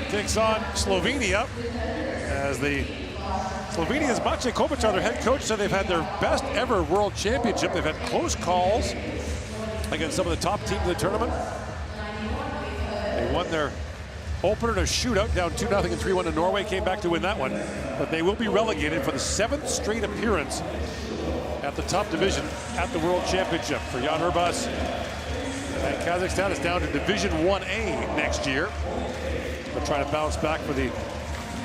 takes on Slovenia. As Slovenia's Maciej Kopitar, their head coach, said they've had their best ever World Championship. They've had close calls against some of the top teams in the tournament. They won their opener in a shootout, down 2-0 and 3-1 to Norway, came back to win that one. But they will be relegated for the 7th straight appearance at the top division at the World Championship. For Jan Urbas and Kazakhstan is down to Division 1A next year. They'll try to bounce back for the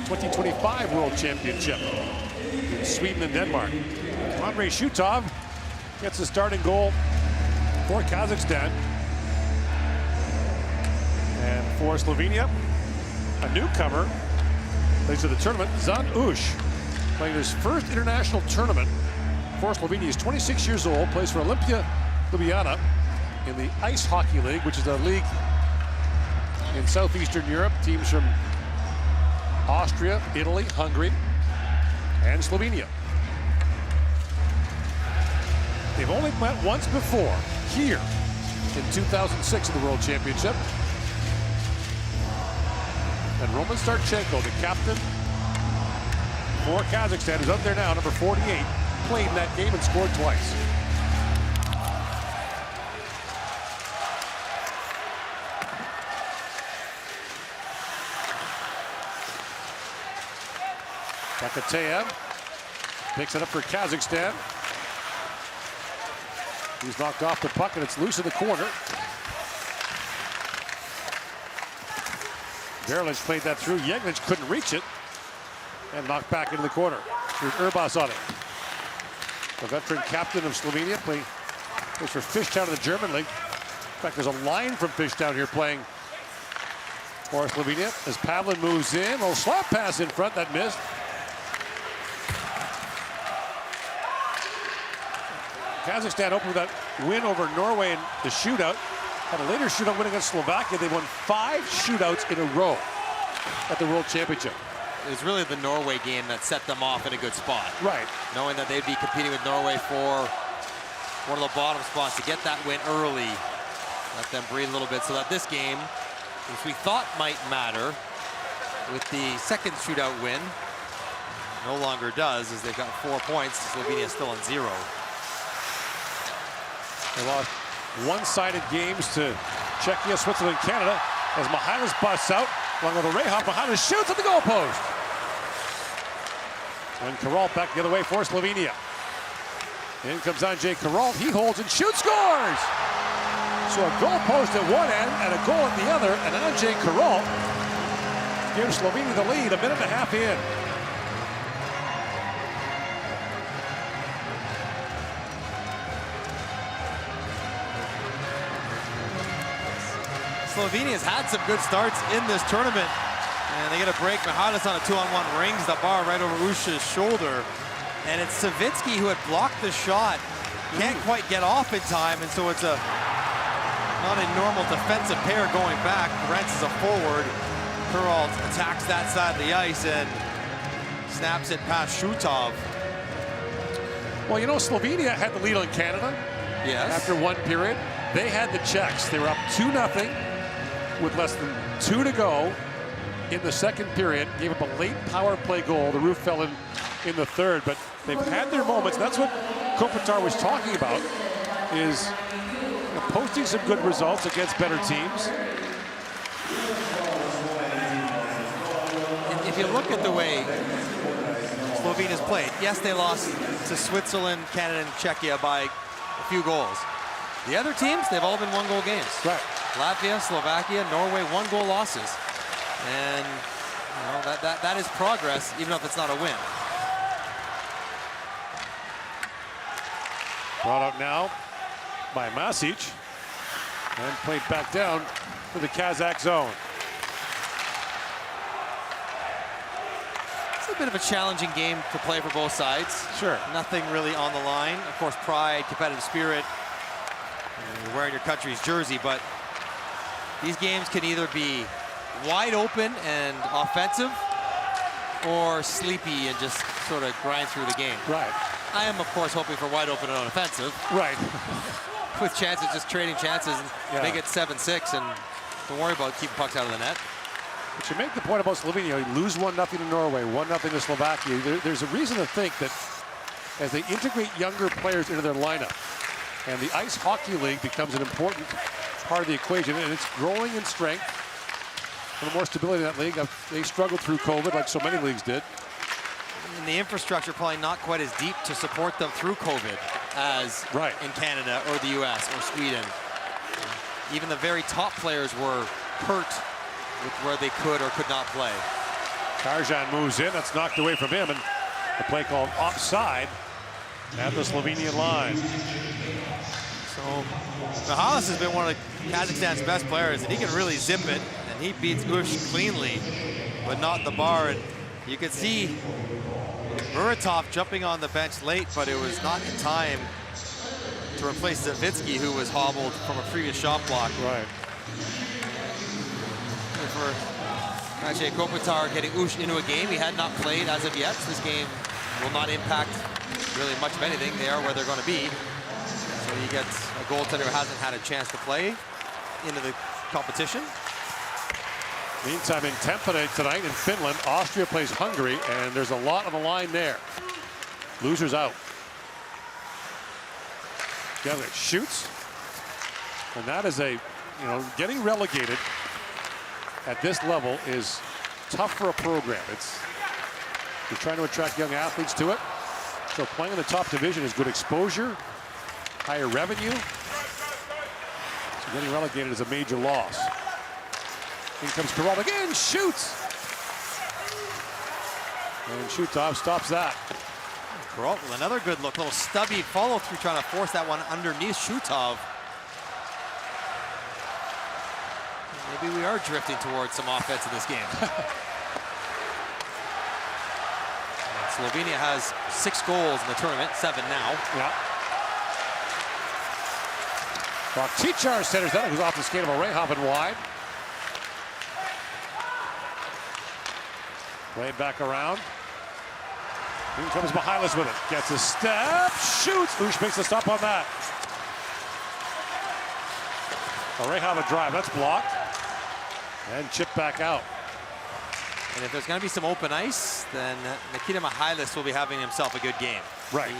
2025 World Championship in Sweden and Denmark. Andrei Shutov gets the starting goal for Kazakhstan. And for Slovenia, a newcomer plays to the tournament, Zan Ush, playing his first international tournament for Slovenia. He's 26 years old, plays for Olimpia Ljubljana in the Ice Hockey League, which is a league in Southeastern Europe. Teams from Austria, Italy, Hungary, and Slovenia. They've only met once before, here in 2006 in the World Championship. And Roman Starchenko, the captain for Kazakhstan, who's out there now, number 48, played in that game and scored twice. Takateyev picks it up for Kazakhstan. He's knocked off the puck and it's loose in the corner. Verlich played that through. Yegnich couldn't reach it and knocked back into the corner. There's Urbas on it. The veteran captain of Slovenia plays for Fishtown in the German league. In fact, there's a line from Fishtown here playing for Slovenia as Pavlin moves in. A slap pass in front that missed. Kazakhstan opened with that win over Norway in the shootout. Had a later shootout win against Slovakia. They won 5 shootouts in a row at the World Championship. It was really the Norway game that set them off in a good spot. Right. Knowing that they'd be competing with Norway for one of the bottom spots, to get that win early, let them breathe a little bit, so that this game, which we thought might matter, with the second shootout win, no longer does, as they've got 4 points. Slovenia is still on 0. They lost one-sided games to Czechia, Switzerland, Canada, as Mihalis busts out along with Rehov. Mihalis shoots at the goalpost. And Karol back the other way for Slovenia. In comes Andrzej Karol. He holds and shoots, scores! So a goalpost at one end and a goal at the other, and Andrzej Karol gives Slovenia the lead a minute and a half in. Slovenia's had some good starts in this tournament, and they get a break. Mihalis on a 2-on-1 rings the bar right over Ush's shoulder, and it's Savitsky who had blocked the shot. Can't quite get off in time, and so it's not a normal defensive pair going back. Brent's is a forward. Kuralt attacks that side of the ice and snaps it past Shutov. Well, you know, Slovenia had the lead on Canada. Yes. After one period. They had the Czechs. They were up 2-0 with less than 2 to go in the second period. Gave up a late power play goal. The roof fell in the third, but they've had their moments. That's what Kopitar was talking about, is posting some good results against better teams. If you look at the way Slovenia's played, yes, they lost to Switzerland, Canada, and Czechia by a few goals. The other teams, they've all been 1-goal games. Right. Latvia, Slovakia, Norway, 1-goal losses. And you know, that is progress, even if it's not a win. Brought out now by Masic and played back down for the Kazakh zone. It's a bit of a challenging game to play for both sides. Sure. Nothing really on the line. Of course, pride, competitive spirit, you're wearing your country's jersey, but these games can either be wide open and offensive or sleepy and just sort of grind through the game. Right. I am, of course, hoping for wide open and offensive. Right. With chances, just trading chances, and Yeah. make it 7-6, and don't worry about keeping pucks out of the net. But you make the point about Slovenia. You lose 1-0 to Norway, 1-0 to Slovakia. There's a reason to think that as they integrate younger players into their lineup, and the Ice Hockey League becomes an important part of the equation, and it's growing in strength. A little more stability in that league. They struggled through COVID like so many leagues did. And the infrastructure probably not quite as deep to support them through COVID as in Canada or the US or Sweden. Even the very top players were hurt with where they could or could not play. Karjan moves in. That's knocked away from him. And the play called offside at the Slovenian line. So Mihalis has been one of Kazakhstan's best players, and he can really zip it. And he beats Ush cleanly, but not the bar. And you can see Muratov jumping on the bench late, but it was not in time to replace Savitsky, who was hobbled from a previous shot block. Right. For Maciej Kopitar getting Ush into a game he had not played as of yet. So this game will not impact really much of anything. They are where they're going to be. So he gets a goaltender who hasn't had a chance to play into the competition. Meantime, in Tampere tonight in Finland, Austria plays Hungary, and there's a lot on the line there. Losers out. Gallagher shoots, and that is getting relegated at this level is tough for a program. You're trying to attract young athletes to it. So playing in the top division is good exposure, higher revenue. So getting relegated is a major loss. In comes Karol again, shoots! And Shutov stops that. Karol with another good look, little stubby follow through, trying to force that one underneath Shutov. Maybe we are drifting towards some offense in this game. Slovenia has 6 goals in the tournament, 7 now. Yeah. Tichar centers that. It was off the skate of a Rehhaven wide. Played back around. Here comes Mihalis with it. Gets a step, shoots. Ush makes a stop on that. A Rehhaven drive, that's blocked. And chipped back out. And if there's going to be some open ice, then Nikita Mihalis will be having himself a good game. Right.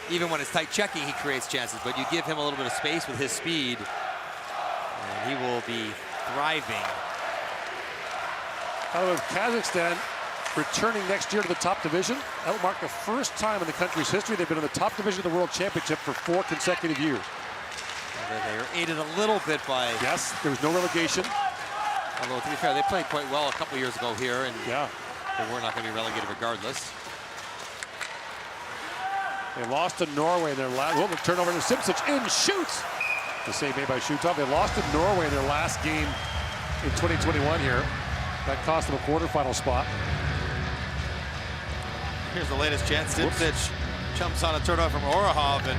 Even when it's tight checking, he creates chances, but you give him a little bit of space with his speed, and he will be thriving. By the way, Kazakhstan returning next year to the top division. That will mark the first time in the country's history they've been in the top division of the World Championship for 4 consecutive years. They were aided a little bit by... Yes, there was no relegation. Although, to be fair, they played quite well a couple years ago here, and yeah, they were not going to be relegated regardless. They lost to Norway in their last... Well, the turnover to Simsic in, shoots! The save made by Shutov. They lost to Norway in their last game in 2021 here. That cost them a quarterfinal spot. Here's the latest chance. Simsic jumps on a turnover from Orahov, and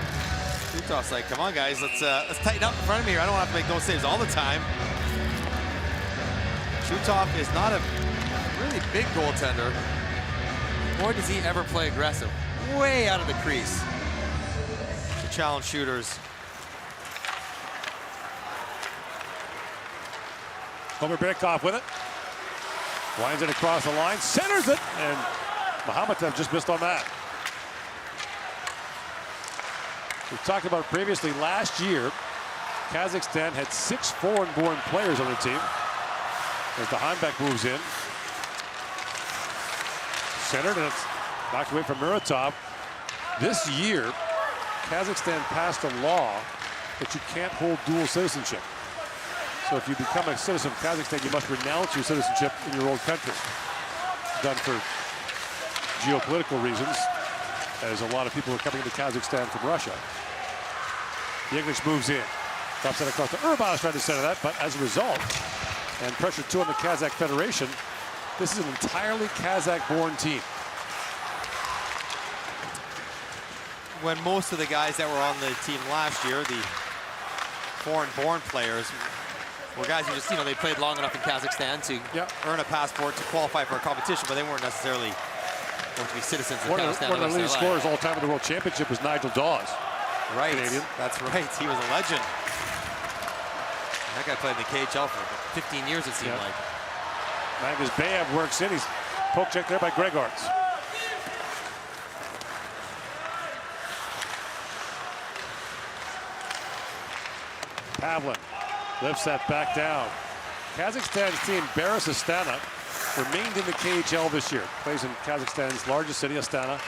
Shutov's like, come on, guys, let's tighten up in front of me here. I don't want to have to make those saves all the time. Shutov is not a really big goaltender. Boy, does he ever play aggressive. Way out of the crease to challenge shooters. Homer Birkhoff with it. Winds it across the line, centers it, and Mahamatov just missed on that. We've talked about previously last year, Kazakhstan had 6 foreign-born players on the team. As the Heimbeck moves in. Centered, and it's knocked away from Muratov. This year, Kazakhstan passed a law that you can't hold dual citizenship. So if you become a citizen of Kazakhstan, you must renounce your citizenship in your old country. Done for geopolitical reasons, as a lot of people are coming into Kazakhstan from Russia. The English moves in. Drops that across to Urban, trying to center that, but as a result, and pressure 2 on the Kazakh Federation, this is an entirely Kazakh-born team. When most of the guys that were on the team last year, the foreign-born players, were guys who just, they played long enough in Kazakhstan to earn a passport to qualify for a competition, but they weren't necessarily going to be citizens of Kazakhstan. One of the leading scorers all time in the World Championship was Nigel Dawes. Right, Canadian. That's right. He was a legend. That guy played in the KHL for 15 years, it seemed like. Magazbayev works in. He's poke check there by Gregorts. Pavlin lifts that back down. Kazakhstan's team, Beres Astana, remained in the KHL this year. Plays in Kazakhstan's largest city, Astana.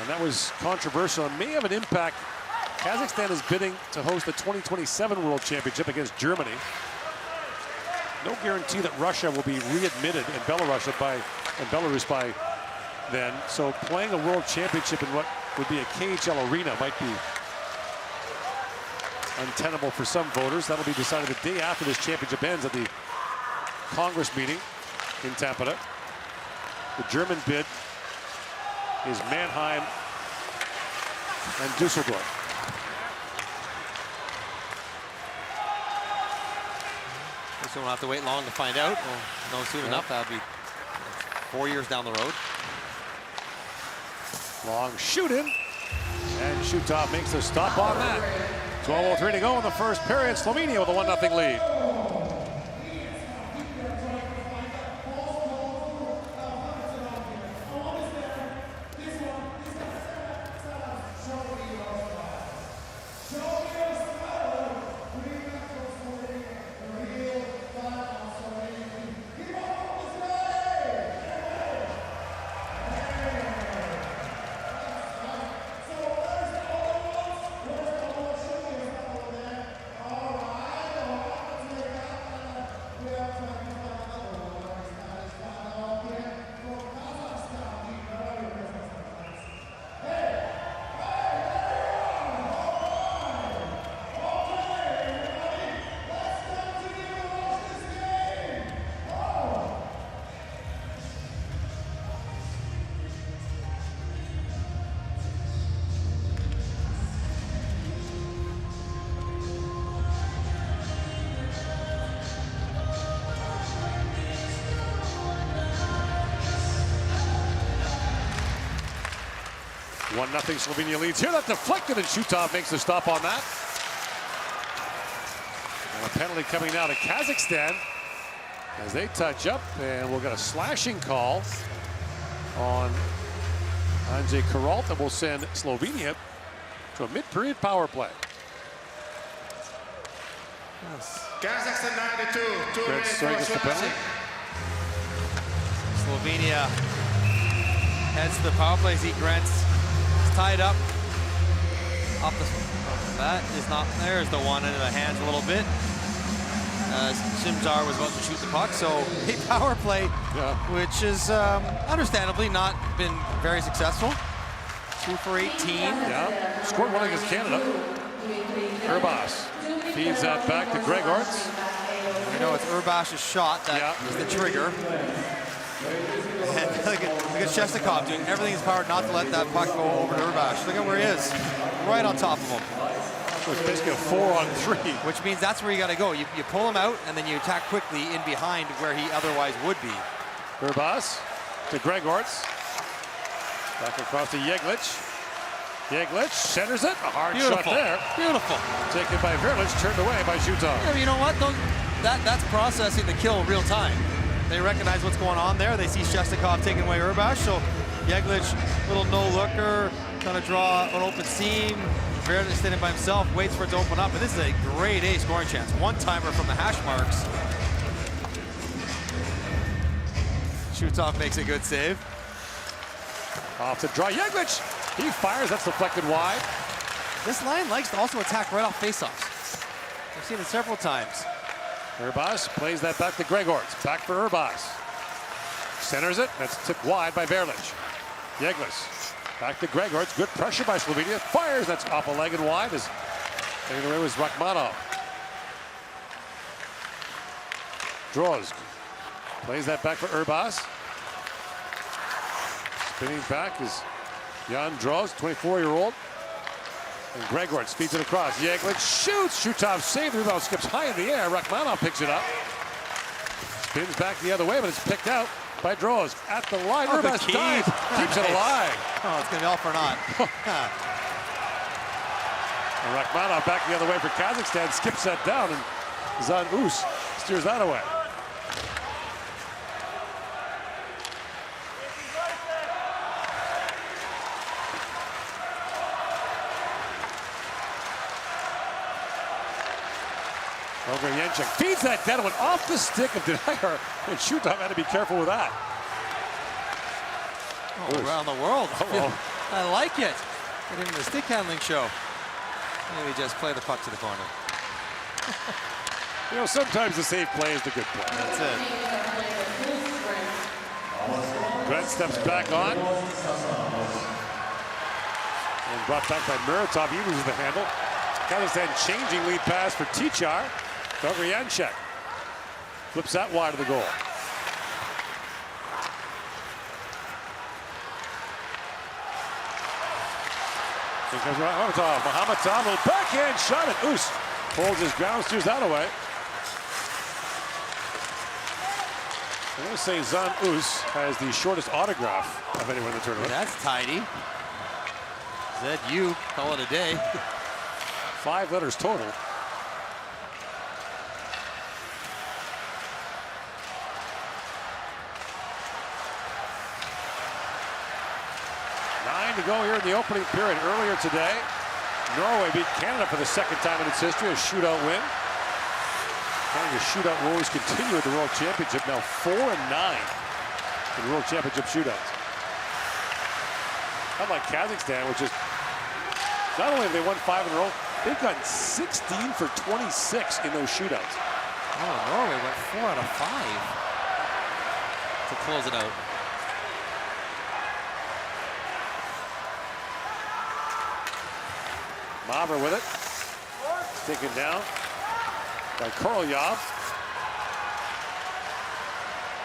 And that was controversial and may have an impact. Kazakhstan is bidding to host the 2027 World Championship against Germany. No guarantee that Russia will be readmitted in Belarus by then. So playing a World Championship in what would be a KHL arena might be untenable for some voters. That'll be decided the day after this championship ends at the Congress meeting in Tampere. The German bid is Mannheim and Dusseldorf. So we don't have to wait long to find out. We'll know soon enough. That'll be 4 years down the road. Long shoot in, and Shutov makes a stop on that. 12:03 to go in the first period. Slovenia with a 1-0 lead. Nothing. Slovenia leads here. That deflected, and Shutov makes the stop on that. And a penalty coming now to Kazakhstan as they touch up, and we'll get a slashing call on Andrzej Karalt that will send Slovenia to a mid-period power play. Yes. Kazakhstan 92. The penalty. Slovenia heads to the power play. Zeke Grant's tied up. That is not, there's the one into the hands a little bit. Simzar was about to shoot the puck, so a power play, which is understandably not been very successful. 2 for 18. Yeah, scored one against Canada. Urbas feeds that back to Gregorts. We know it's Urbash's shot that is the trigger. And look at Shestakov doing everything in his power not to let that puck go over to Urbash. Look at where he is, right on top of him. So it's basically a 4-on-3. Which means that's where you got to go. You pull him out, and then you attack quickly in behind where he otherwise would be. Urbas to Gregorts. Back across to Yeglich. Yeglich centers it. A hard shot there. Beautiful. Taken by Verlich, turned away by Shutov. Yeah, you know what? That's processing the kill real time. They recognize what's going on there. They see Shestakov taking away Urbash. So Yeglich, little no-looker, trying to draw an open seam. Verlich standing by himself, waits for it to open up. But this is a grade A scoring chance. One-timer from the hash marks. Shutov makes a good save. Off to draw Yeglich. He fires. That's deflected wide. This line likes to also attack right off faceoffs. I've seen it several times. Urbas plays that back to Gregorts. Back for Urbas. Centers it. That's tipped wide by Verlich. Yeglich. Back to Gregorts. Good pressure by Slovenia. Fires. That's off a leg and wide. As taking away was Rakhmanov. Drozg plays that back for Urbas. Spinning back is Jan Drozg, 24-year-old. And Gregorts feeds it across. Yeglich shoots. Shutov saved. The rebound skips high in the air. Rakhmanov picks it up. Spins back the other way, but it's picked out by Drozg. At the line. Urbas dives. Keeps it alive. Oh, it's going to be all for naught. And Rakhmanov back the other way for Kazakhstan. Skips that down, and Zan Us steers that away. Yenchuk feeds that down, went off the stick of Denier, and Shutov had to be careful with that. Oh, around the world. Uh-oh. I like it. Get into the stick handling show. Maybe just play the puck to the corner. You know, sometimes the safe play is the good play. That's it. Grant steps back on. And brought back by Muratov. He loses the handle. Kazakhstan changing lead pass for Tichar. Over Janček. Flips that wide of the goal. Here comes Mahamatov. Mahamatov, little backhand shot at Us. Holds his ground, steers that away. I'm going to say Zan Us has the shortest autograph of anyone in the tournament. That's tidy. ZU, call it a day. 5 letters total. To go here in the opening period. Earlier today, Norway beat Canada for the second time in its history, a shootout win. Canada's shootout woes continue at the World Championship, now 4-9 in World Championship shootouts. Unlike Kazakhstan, which is not only have they won 5 in a row, they've gotten 16 for 26 in those shootouts. Oh, Norway went 4 out of 5 to close it out. Mavra with it. Taken down by Korolyov.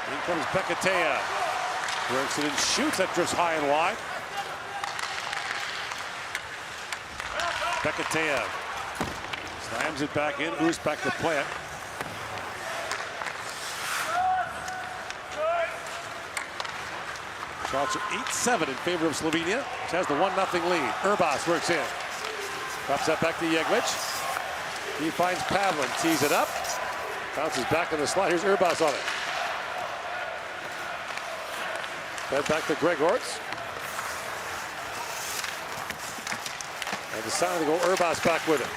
In comes Bekateya. Works it and shoots. That drifts high and wide. Bekateya slams it back in. Us back to play it. Shots are 8-7 in favor of Slovenia, which has the 1-0 lead. Urbas works in. Drops that back to Jeglic. He finds Pavlin, tees it up. Bounces back on the slide. Here's Urbas on it. Fed back to Gregorts. And the sound of the goal, Urbas back with it.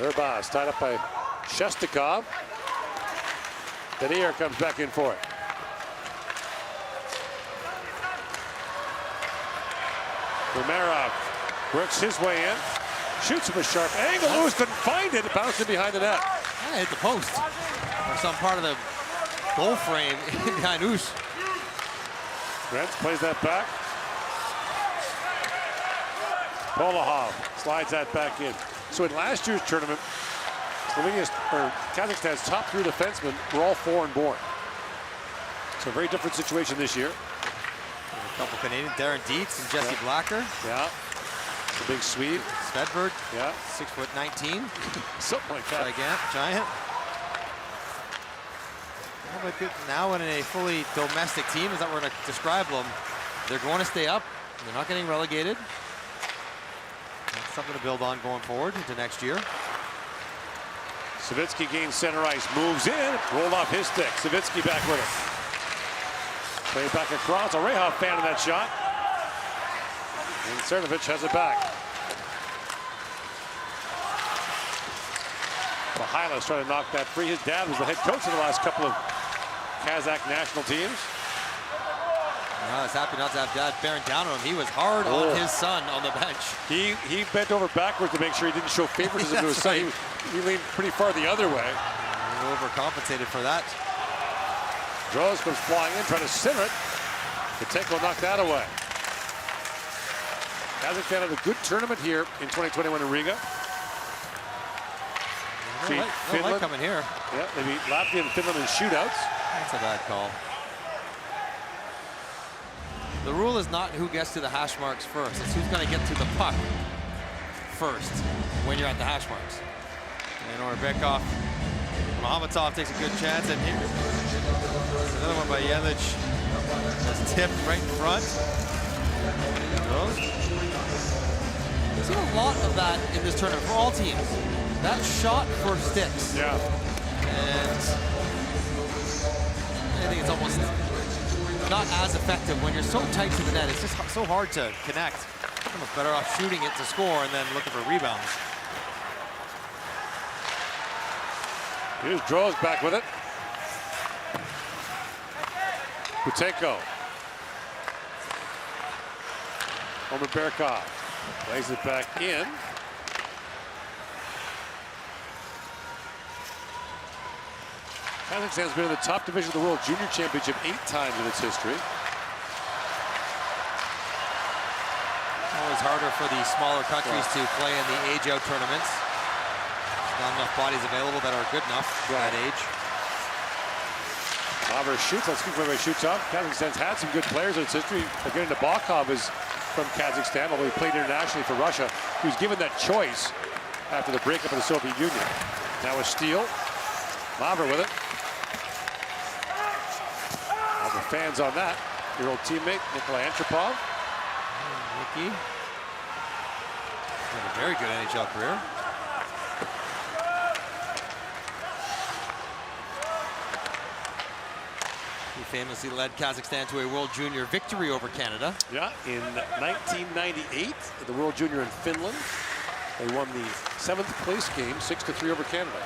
Urbas tied up by Shestakov. Denier comes back in for it. Umerov works his way in, shoots from a sharp angle. Us didn't find it, bouncing behind the net. I hit the post or some part of the goal frame behind Us. Grant plays that back. Polahov slides that back in. So in last year's tournament, Kazakhstan's top 3 defensemen were all foreign-born. So a very different situation this year. A couple Canadian, Darren Dietz and Jesse Blacker. Yeah, the big Swede. Svedberg, yeah, 6'19". Something like that. Giant. Now in a fully domestic team, is that we're going to describe them, they're going to stay up. They're not getting relegated. That's something to build on going forward into next year. Savitsky gains center ice, moves in, rolled off his stick. Savitsky back with it. Play it back across. A Rehov fan of that shot. And Cernovich has it back. Mikhailov's trying to knock that free. His dad was the head coach of the last couple of Kazakh national teams. I was happy not to have Dad bearing down on him. He was hard on his son on the bench. He bent over backwards to make sure he didn't show favoritism to his son. Right. He leaned pretty far the other way. He overcompensated for that. Droz comes flying in, trying to center it. Patenko knocked that away. Kazakhstan had a good tournament here in 2021 in Riga. No light coming here. Yeah, they beat Latvia and Finland in shootouts. That's a bad call. The rule is not who gets to the hash marks first. It's who's going to get to the puck first when you're at the hash marks. And Orbekov, Mahamatov takes a good chance, and here, another one by Yelich. That's tipped right in front. We've seen a lot of that in this tournament for all teams. That shot for sticks. Yeah. And I think it's almost not as effective when you're so tight to the net. It's just so hard to connect. Almost better off shooting it to score and then looking for rebounds. Here's Droz back with it. Butenko. Over Berkov. Lays it back in. Kazakhstan's been in the top division of the World Junior Championship 8 times in its history. Always harder for the smaller countries to play in the age-out tournaments. There's not enough bodies available that are good enough for that age. Maver shoots. Let's keep everybody shoots up. Kazakhstan's had some good players in its history. Again, Nabokov is from Kazakhstan, although he played internationally for Russia. He was given that choice after the breakup of the Soviet Union. Now a steal. Maver with it. All the fans on that. Your old teammate, Nikolai Antropov. Nicky. Had a very good NHL career. He famously led Kazakhstan to a World Junior victory over Canada. Yeah, in 1998, the World Junior in Finland. They won the 7th place game, 6-3 over Canada.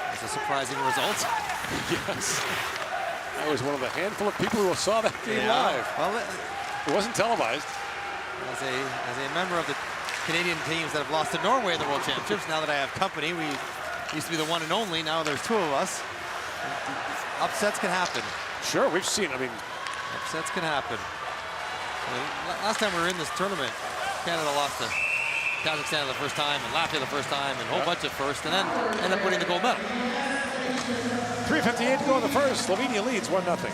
That's a surprising result. Yes. I was one of a handful of people who saw that game live. Well, it wasn't televised. As a member of the Canadian teams that have lost to Norway in the World Championships, now that I have company, we used to be the one and only. Now there's 2 of us. Upsets can happen. Sure, we've seen. Upsets can happen. Last time we were in this tournament, Canada lost to Kazakhstan the first time, and Latvia the first time, and a whole bunch at first, and then ended up winning the gold medal. 3:58 to go in the first. Slovenia leads 1-0.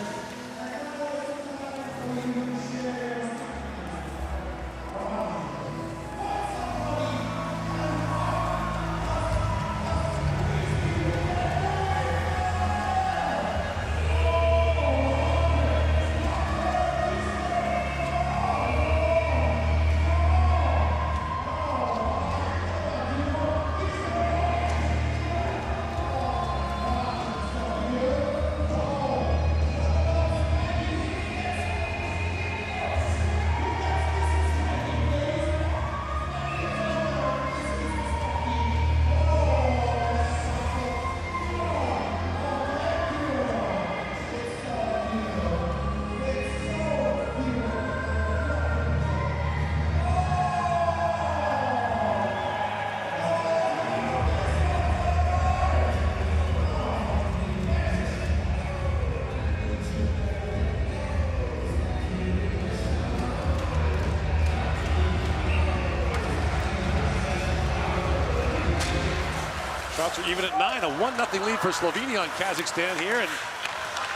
Shots are even at 9. A 1-0 lead for Slovenia on Kazakhstan here. And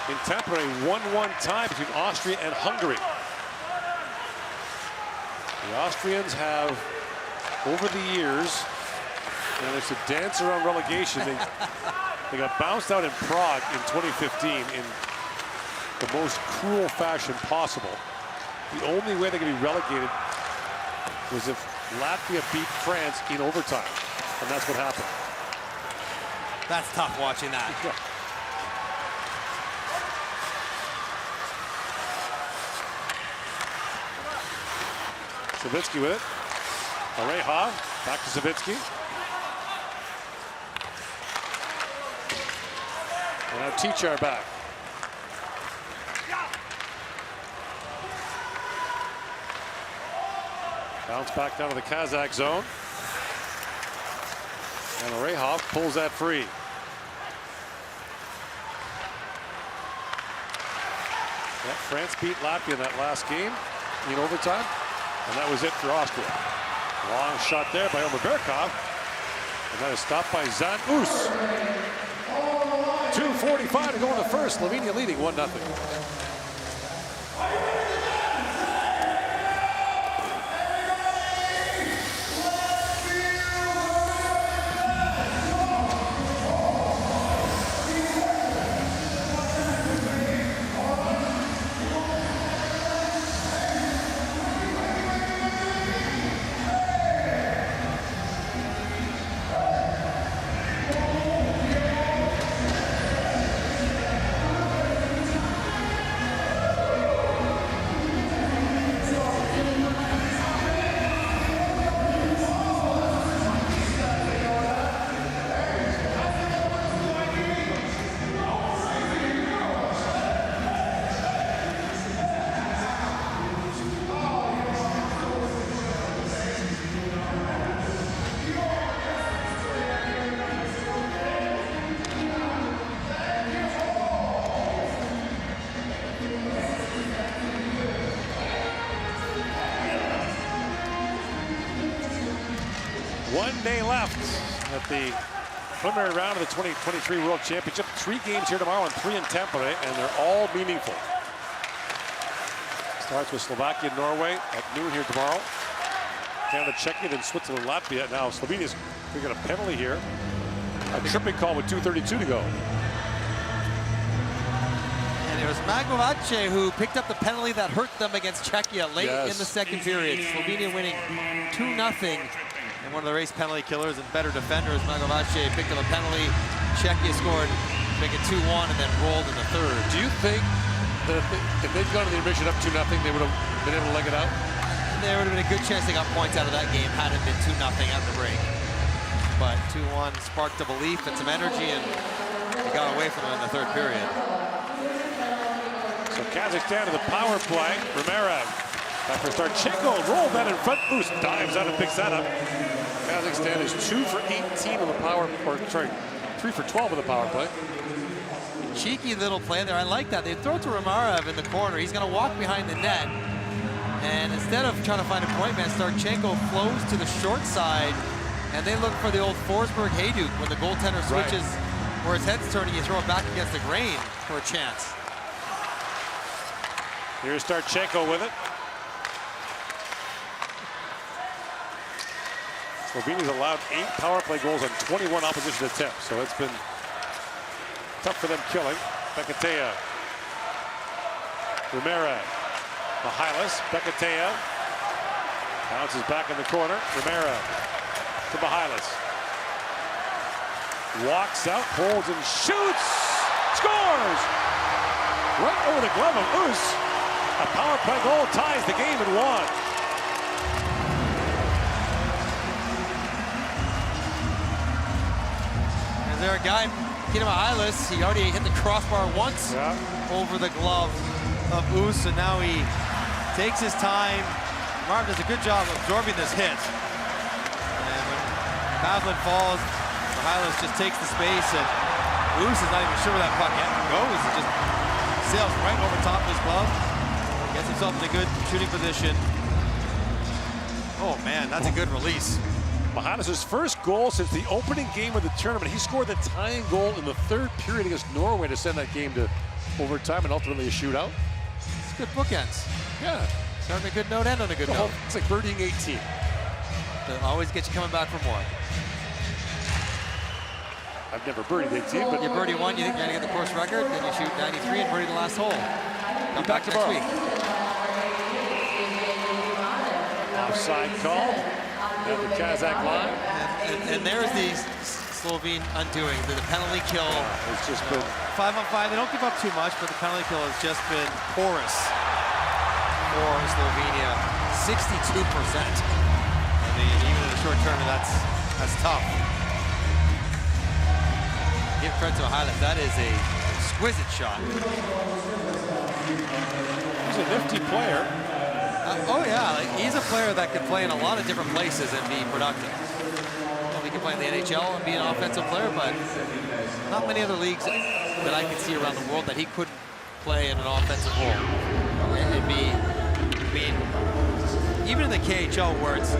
in Tampere, 1-1 tie between Austria and Hungary. The Austrians have, over the years, and it's a dance around relegation. They got bounced out in Prague in 2015 in the most cruel fashion possible. The only way they could be relegated was if Latvia beat France in overtime. And that's what happened. That's tough watching that. Yeah. Savitsky with it. Areha back to Savitsky. And now Tichar back. Bounce back down to the Kazakh zone. And Areha pulls that free. Yeah, France beat Latvia in that last game in overtime. And that was it for Austria. Long shot there by Omar Berkov. And that is stopped by Zan Us. 2:45 to go in the first. Slovenia leading 1-0. day left at the preliminary round of the 2023 World Championship. 3 games here tomorrow and 3 in Tampere, and they're all meaningful. Starts with Slovakia and Norway at noon here tomorrow. Canada, Czechia, then Switzerland, Latvia. Now Slovenia's going to get a penalty here. A tripping call with 2:32 to go. And it was Magovace who picked up the penalty that hurt them against Czechia late in the second period. Slovenia winning 2-0. And one of the race penalty killers and better defenders, Magovace, picked up a penalty. Czechia scored, make it 2-1, and then rolled in the third. Do you think that if they'd gone to the intermission up 2-0, they would have been able to leg it out? There would have been a good chance they got points out of that game had it been 2-0 at the break. But 2-1 sparked a belief and some energy, and they got away from it in the third period. So Kazakhstan to the power play. Romerev. After Starchenko rolled that in front. Us dives out and picks that up. Kazakhstan is 2 for 18 on the power, or sorry, 3 for 12 on the power play. Cheeky little play there. I like that. They throw it to Romerev in the corner. He's going to walk behind the net. And instead of trying to find a point man, Starchenko flows to the short side. And they look for the old Forsberg Hayduk when the goaltender switches where his head's turning, you throw it back against the grain for a chance. Here's Starchenko with it. Slovenia's allowed 8 power play goals on 21 opposition attempts, so it's been tough for them killing. Bekatea. Romerev. Mihalis. Bekatea. Bounces back in the corner. Romerev to Mihalis. Walks out, holds and shoots! Scores! Right over the glove of Us. A power play goal ties the game at 1. Is there a guy, Kina Mihalis, he already hit the crossbar once over the glove of Us, and now he takes his time. Marv does a good job absorbing this hit. And when Pavlin falls, Mihalis just takes the space, and Us is not even sure where that puck goes. It just sails right over top of his glove. Gets himself in a good shooting position. Oh man, that's a good release. Mihalis' first goal since the opening game of the tournament. He scored the tying goal in the third period against Norway to send that game to overtime and ultimately a shootout. It's good bookends. Yeah. Starting a good note, end on a good note. It's like birdieing 18. They'll always get you coming back for more. I've never birdied 18, but you birdie 1, you think you're gonna get the course record, then you shoot 93 and birdie the last hole. Come back next week. Offside called at the Kazakh line. And there's the Slovene undoing. The penalty kill. It's just been 5-on-5. They don't give up too much, but the penalty kill has just been porous for Slovenia. 62%. I mean, even in the short term, that's tough. Give credit to Mihalis. That is a exquisite shot. He's a nifty player. Oh yeah, like, he's a player that can play in a lot of different places and be productive. Well, he can play in the NHL and be an offensive player, but not many other leagues that I can see around the world that he couldn't play in an offensive role. And be, I mean, even in the KHL where it's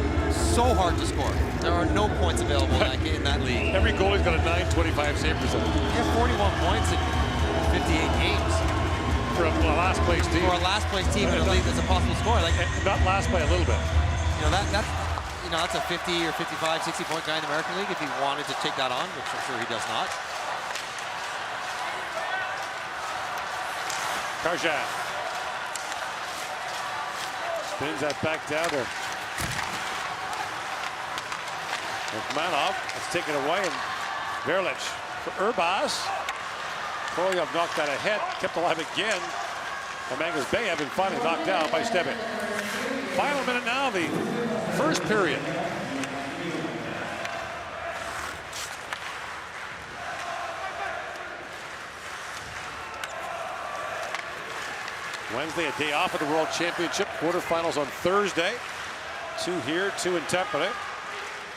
so hard to score, there are no points available in that league. Every goalie's got a .925 save percentage. He had 41 points in 58 games. For a last place team. For a last place team in a league that's a possible score. Like, not last by a little bit. You know, that's a 50 or 55, 60 point guy in the American League if he wanted to take that on, which I'm sure he does not. Karjan. Spins that back down there. Manov. Let's take it away, and Verlich for Urbas. Korolev knocked that ahead, kept alive again. And Mangas Bayev been finally knocked down by Stebbin. Final minute now, the first period. Wednesday, a day off of the World Championship. Quarterfinals on Thursday. 2 here, 2 in Tampere.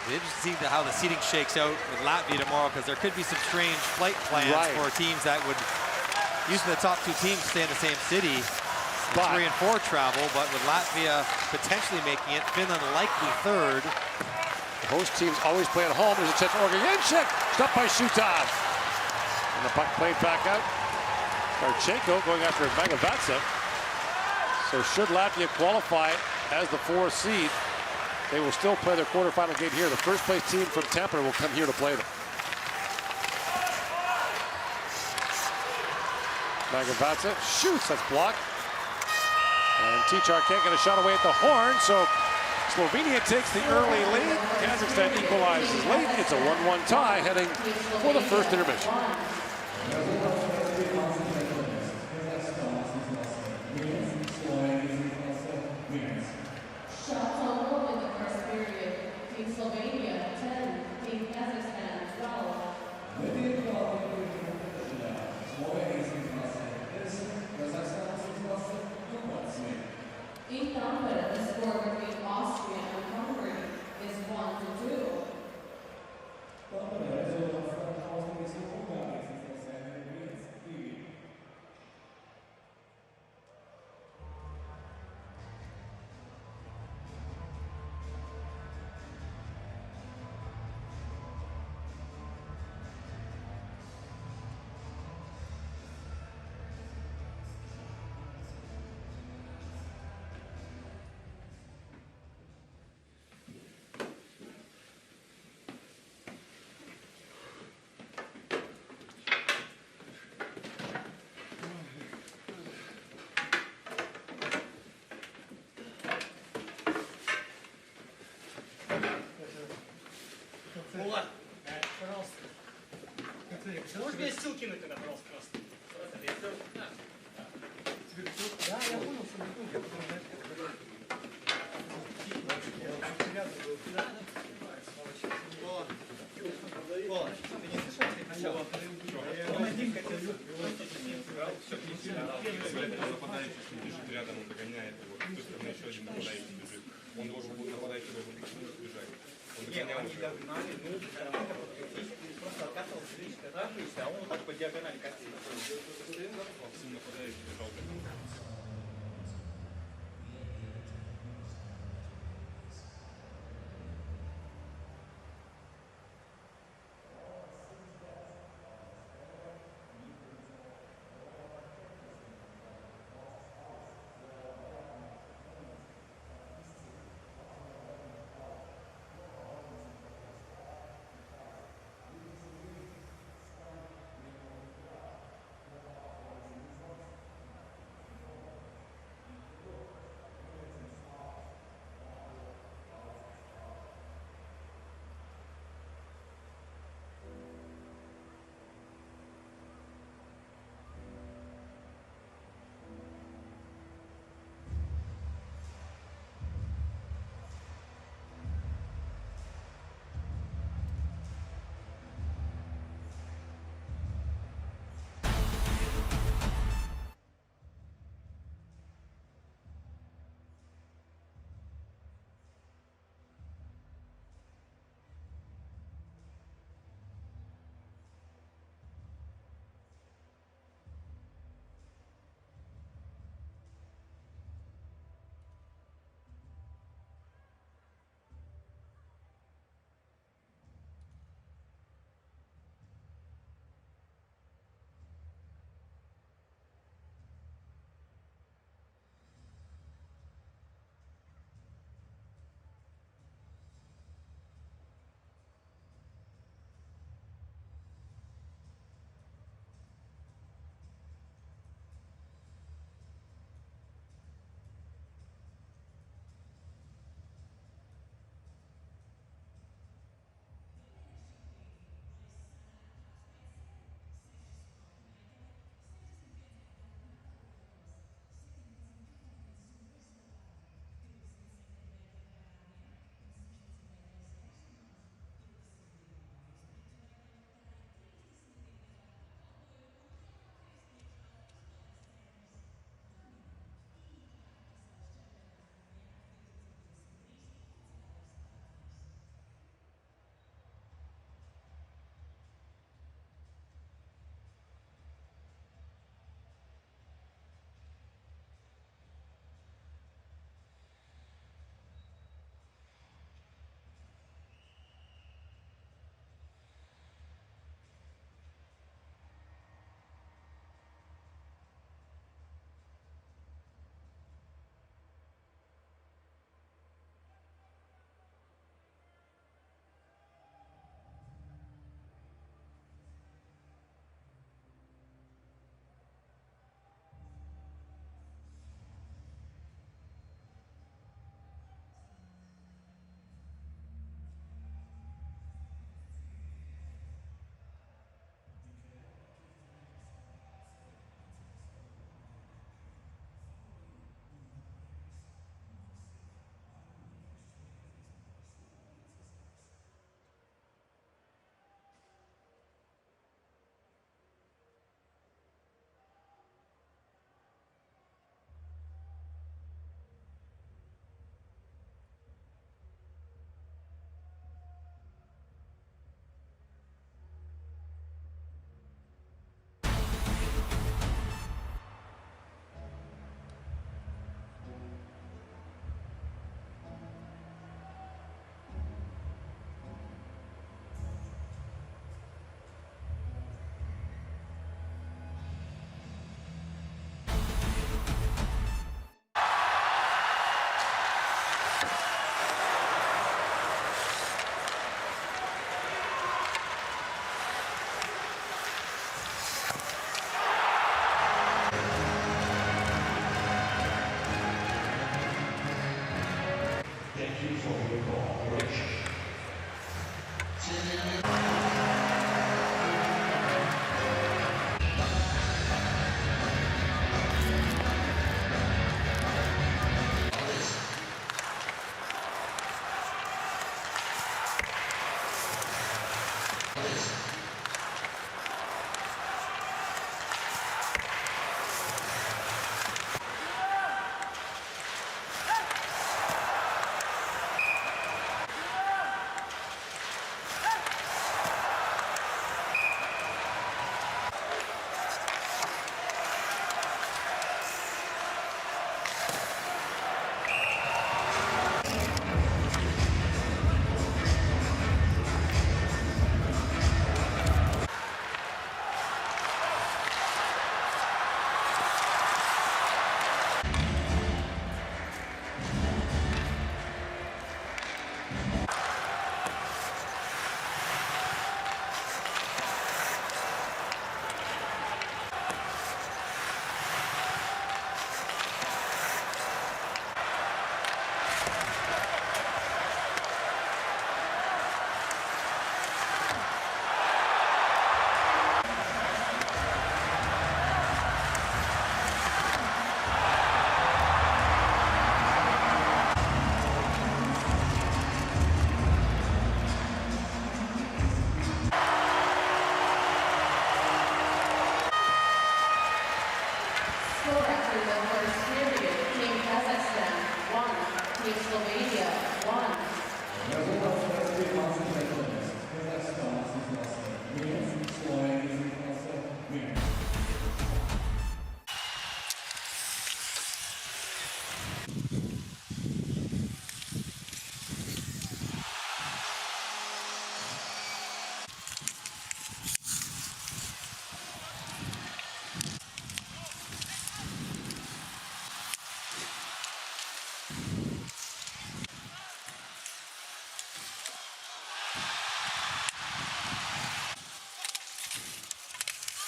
It'll be interesting to see how the seating shakes out with Latvia tomorrow, because there could be some strange flight plans for teams that would, using the top 2 teams, stay in the same city. 3 and 4 travel, but with Latvia potentially making it, Finland likely 3rd, Host teams always play at home. There's a chance for Orgayevchik. Stopped by Shutov. And the puck played back out. Karchenko going after Magavatsa. So should Latvia qualify as the 4th seed, they will still play their quarterfinal game here. The first place team from Tampere will come here to play them. Magavatsa shoots, that's blocked. And Tichar can't get a shot away at the horn, so Slovenia takes the early lead. Kazakhstan equalizes late. It's a 1-1 tie heading for the first intermission. Shots on goal in the first period. Team Slovenia 10, Team Kazakhstan 12. In Tampere, the score between Austria and Hungary is 1-2. Влад, пожалуйста. Можешь мне ссылки кинуть тогда, пожалуйста, просто? Да, я понял, что не я потом ты не слышал сначала? Он один хотел все нападающий бежит рядом, он догоняет его. С той стороны еще один нападающий бежит. Он должен был нападающий бежать. Нет, они догнали, ну, просто откатывался слишком, а он вот так по диагонали катил. Максим нападающий бежал. Score after the first period, Team Kazakhstan 1, Team Slovenia 1.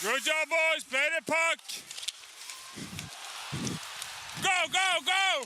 Good job, boys. Play the puck. Go, go, go.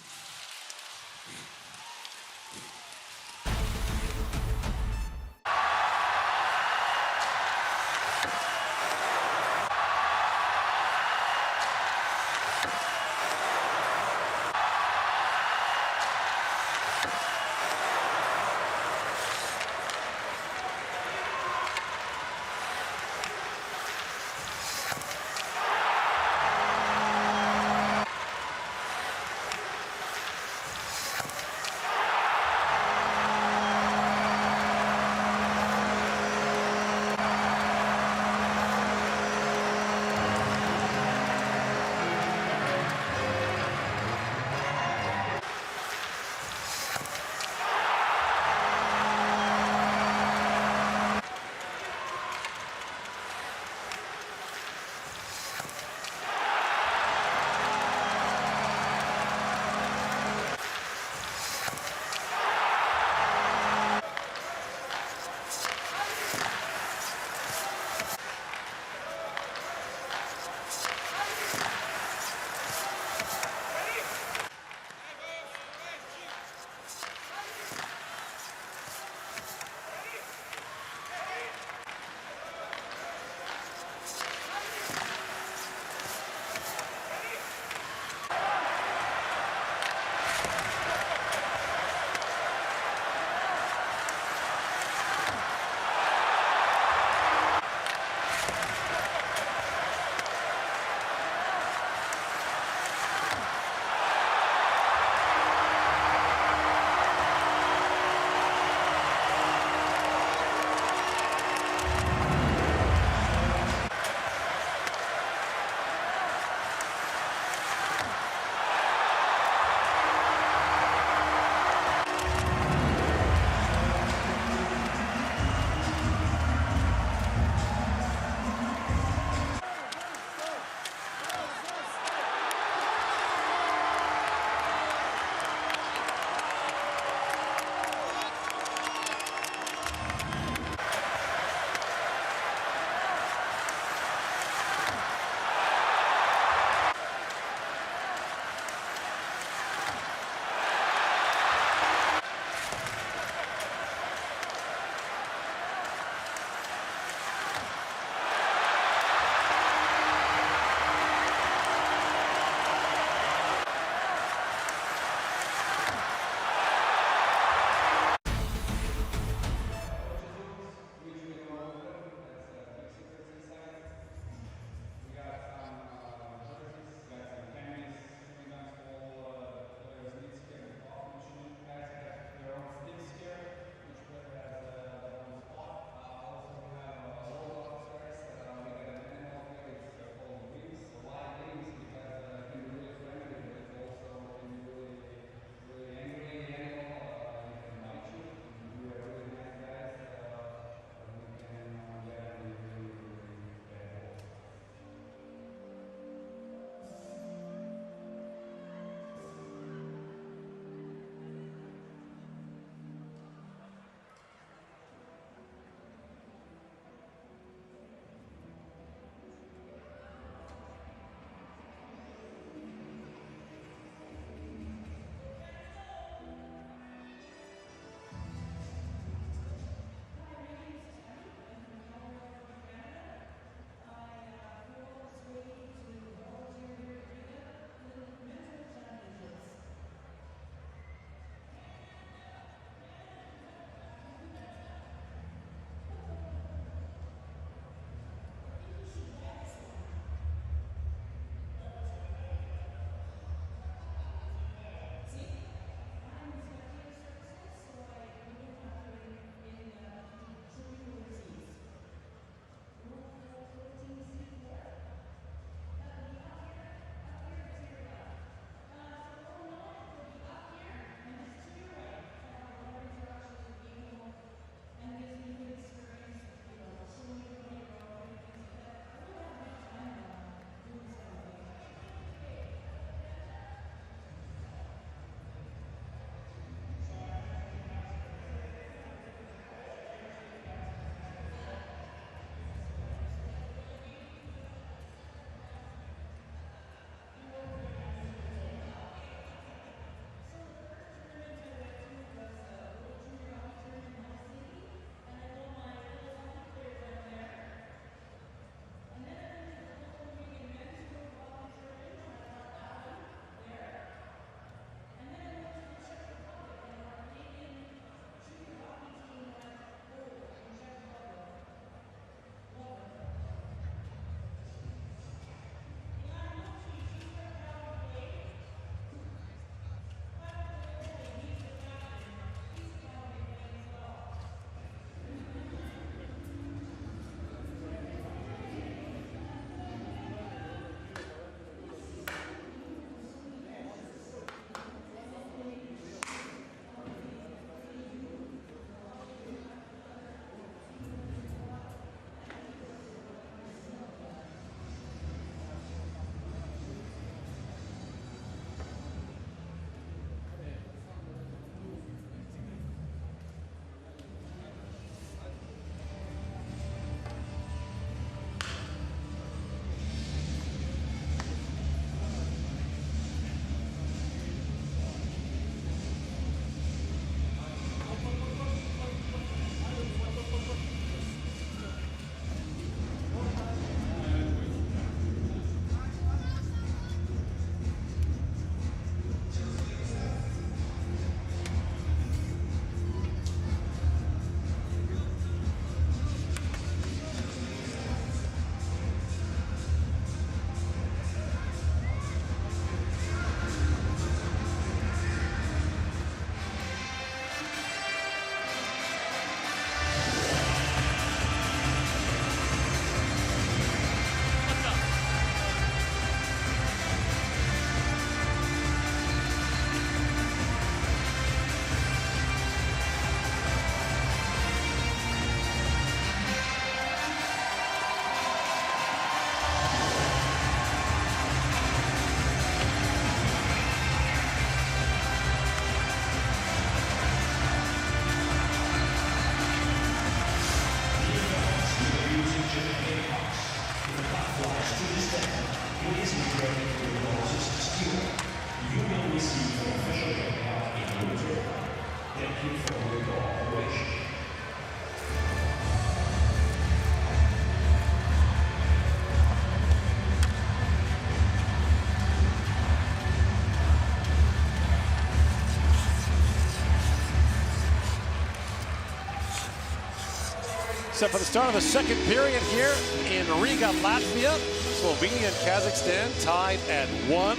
set for the start of the second period here in Riga, Latvia. Slovenia and Kazakhstan tied at 1.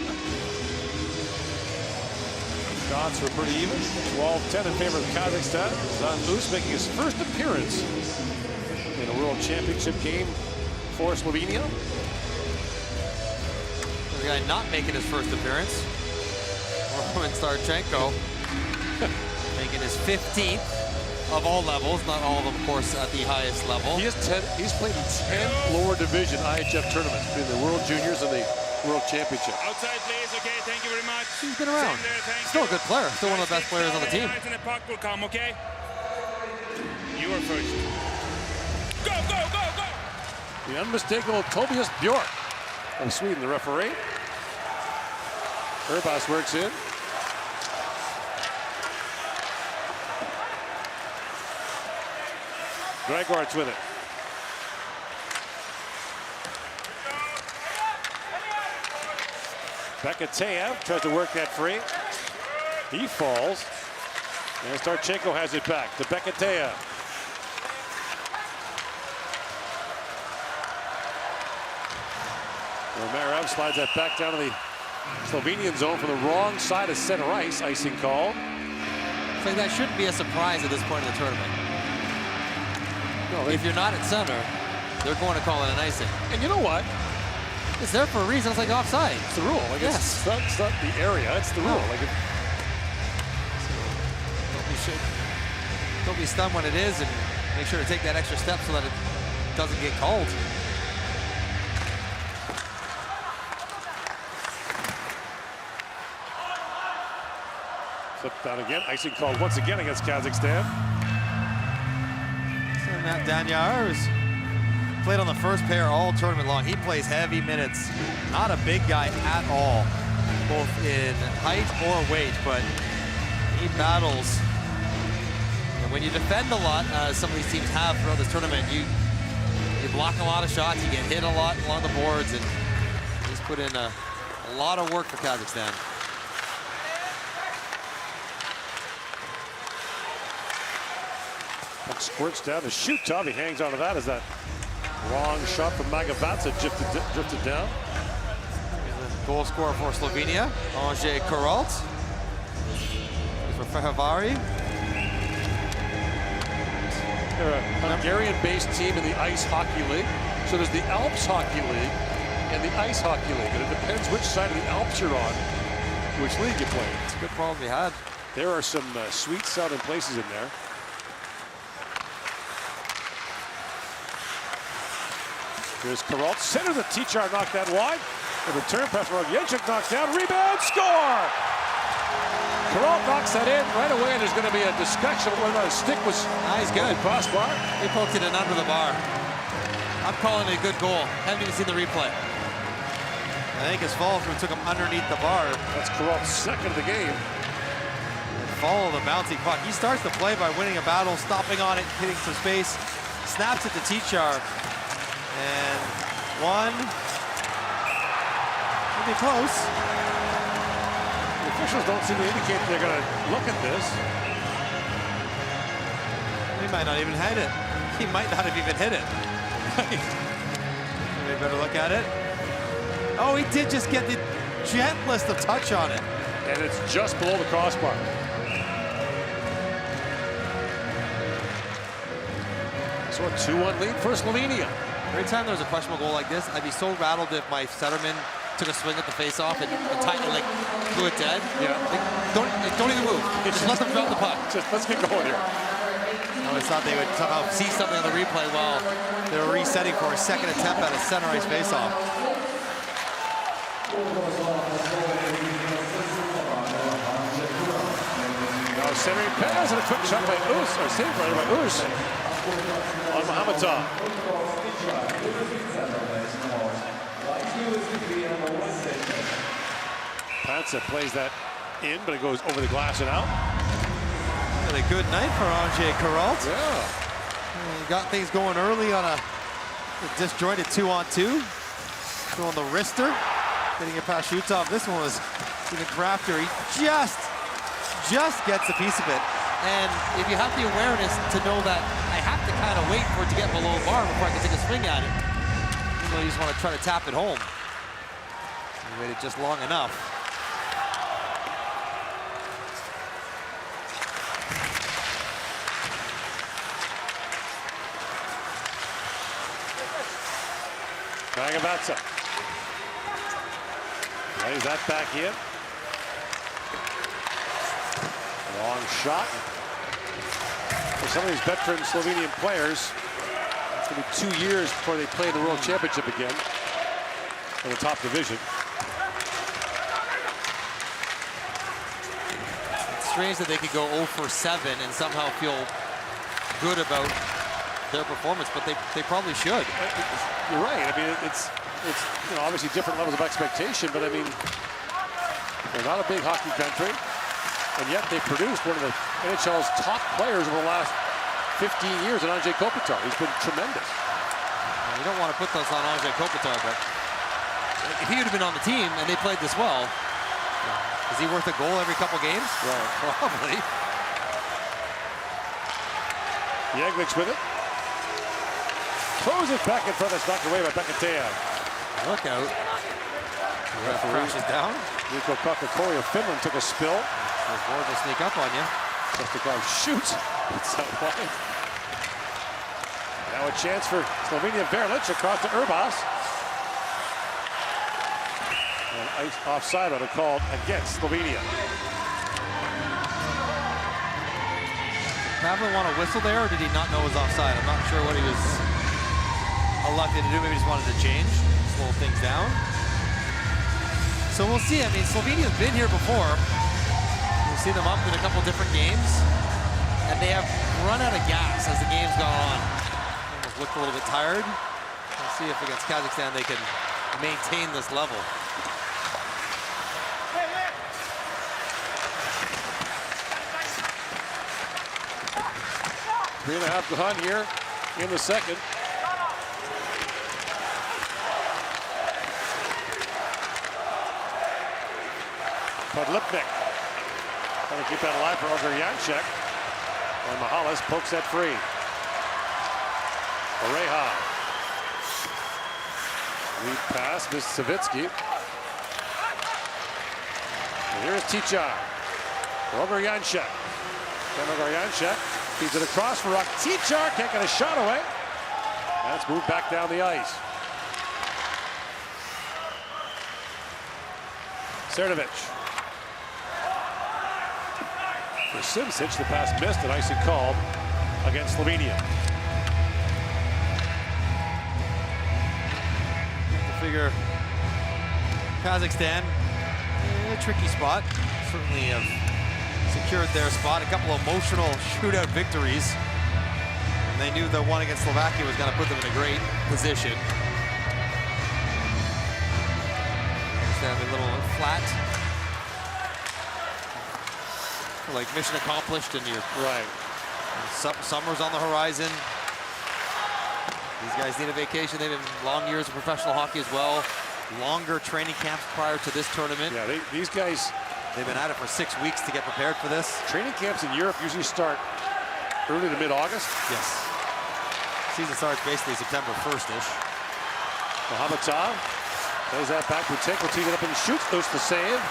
Shots were pretty even. 12-10 in favor of Kazakhstan. Zanus making his first appearance in a World Championship game for Slovenia. The guy not making his first appearance, Roman Starchenko, making his 15th of all levels, not all of them, of course, at the highest level. He's played in 10 lower division IIHF tournaments between the World Juniors and the World Championship. Outside, please. Okay, thank you very much. He's been around. Still a good player. Still one of the best players on the team. And the puck will come, okay? You are first. Go, go, go, go! The unmistakable Tobias Bjork of Sweden, the referee. Urbas works in. Gregor's with it. Bekateev tries to work that free. He falls. And Starchenko has it back to Bekateev. Romarev slides that back down to the Slovenian zone from the wrong side of center ice. Icing call. So that shouldn't be a surprise at this point in the tournament. No, if you're not at center, they're going to call it an icing. And you know what? It's there for a reason. It's like offside. It's the rule. Like yes. It's not the area. It's the rule. Like don't be stunned when it is, and make sure to take that extra step so that it doesn't get called. Flip down again. Icing called once again against Kazakhstan. So Matt Danyar has played on the first pair all tournament long. He plays heavy minutes. Not a big guy at all, both in height or weight, but he battles. And when you defend a lot, as some of these teams have throughout this tournament, you block a lot of shots, you get hit a lot along the boards, and he's put in a lot of work for Kazakhstan. Puck squirts down to shoot top. He hangs onto that as that long shot from Magavatsa drifted down. The goal scorer for Slovenia, Andrzej Karalt. For Fehervari. They're a Hungarian-based team in the Ice Hockey League. So there's the Alps Hockey League and the Ice Hockey League. And it depends which side of the Alps you're on, which league you play. It's a good problem we had. There are some sweet sounding places in there. Here's Karalt, center the Tichar knocked that wide. The return pass from Jenchuk knocked down, rebound, score! Karalt knocks that in right away, and there's going to be a discussion of whether or not his stick was he's good. Crossbar. He poked it in under the bar. I'm calling it a good goal. Haven't even seen the replay. I think his follow through took him underneath the bar. That's Karalt's second of the game. And follow the bouncing puck. He starts the play by winning a battle, stopping on it, hitting some space, snaps it to Tichar. And one, pretty close. The officials don't seem to indicate they're going to look at this. He might not even hit it. He might not have even hit it. Maybe better look at it. Oh, he did just get the gentlest of touch on it. And it's just below the crossbar. So a 2-1 lead for Slovenia. Every time there's a questionable goal like this, I'd be so rattled if my centerman took a swing at the face-off and like blew it dead. Yeah. Don't even move. Just let them drop the puck. Just let's get going here. I always thought they would somehow see something on the replay while they were resetting for a second attempt at a center ice face-off. Now centering pass and a quick shot by Us, or saved by Us on Mohamadov. Pansa plays that in, but it goes over the glass and out. And a good night for Andrzej Karalt. Yeah. He got things going early on a disjointed 2-on-2. Throwing the wrister, getting it past Shutov. This one was even craftier. He just gets a piece of it. And if you have the awareness to know that I have to kind of waiting for it to get below the bar before I can take a swing at it. Even though you just want to try to tap it home. You waited just long enough. Magavatsa. Lays that back in. Long shot. For some of these veteran Slovenian players, it's going to be 2 years before they play the World Championship again in the top division. It's strange that they could go 0 for 7 and somehow feel good about their performance, but they probably should. You're right. I mean, it's you know, obviously different levels of expectation, but I mean, they're not a big hockey country, and yet they produced one of the NHL's top players over the last 15 years in Andrzej Kopitar. He's been tremendous. You don't want to put those on Andrzej Kopitar, but if he would have been on the team and they played this well, is he worth a goal every couple games? Right. Probably. Yeglic with it. Throws it back in front. That's knocked away by Bekatea. Look out. Crashes down. Nico Kakakori of Finland took a spill. Those boards will sneak up on you. Kestikov shoots. It's out wide. Now a chance for Slovenia. Verlic across to Urbas. And ice offside on a call against Slovenia. Pavlin want to whistle there, or did he not know it was offside? I'm not sure what he was elected to do. Maybe he just wanted to change, slow things down. So we'll see. I mean, Slovenia's been here before. We've seen them up in a couple different games, and they have run out of gas as the game's gone on. Almost looked a little bit tired. We'll see if against Kazakhstan they can maintain this level. 3.5 gone here in the second. Podlipnik trying to keep that alive for Ogre Janček. And Mihalis pokes that free. Oreja. Lead pass, missed Savitsky. And here's Tichar. Ogre Janček. Then Ogre Janček feeds it across for Rock. Tichar can't get a shot away. That's moved back down the ice. Sertovic. For Simsic, the pass missed and icy called against Slovenia. I figure Kazakhstan, a tricky spot. Certainly have secured their spot. A couple of emotional shootout victories. And they knew the one against Slovakia was going to put them in a great position. Kazakhstan a little flat. Like mission accomplished, and you're right. Summer's on the horizon. These guys need a vacation. They've been long years of professional hockey as well. Longer training camps prior to this tournament. Yeah, these guys, they've been at it for 6 weeks to get prepared for this. Training camps in Europe usually start early to mid-August. Yes. Season starts basically September 1st-ish. Mohamadov plays that back. Butenko tees it up and shoots. Loose the save.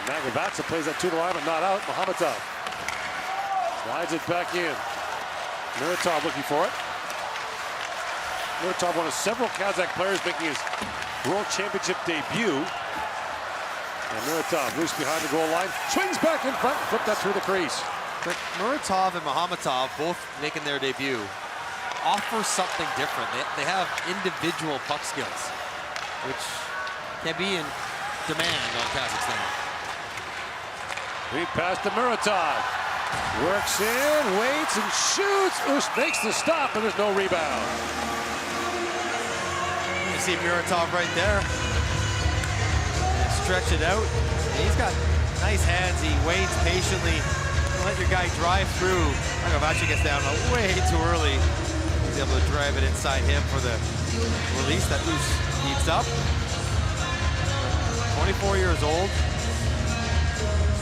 Magavatsa plays that to the line, but not out. Mohamadov slides it back in. Muratov looking for it. Muratov, one of several Kazakh players making his World Championship debut. And Muratov loose behind the goal line, swings back in front, flip that through the crease. But Muratov and Mohamadov both making their debut offer something different. They have individual puck skills, which can be in demand on Kazakhstan. Lead pass to Muratov. Works in, waits and shoots. Ush makes the stop, and there's no rebound. You see Muratov right there. Stretch it out. And he's got nice hands. He waits patiently. Let your guy drive through. Magavatsa gets down way too early. He's able to drive it inside him for the release that Ush heats up. 24 years old.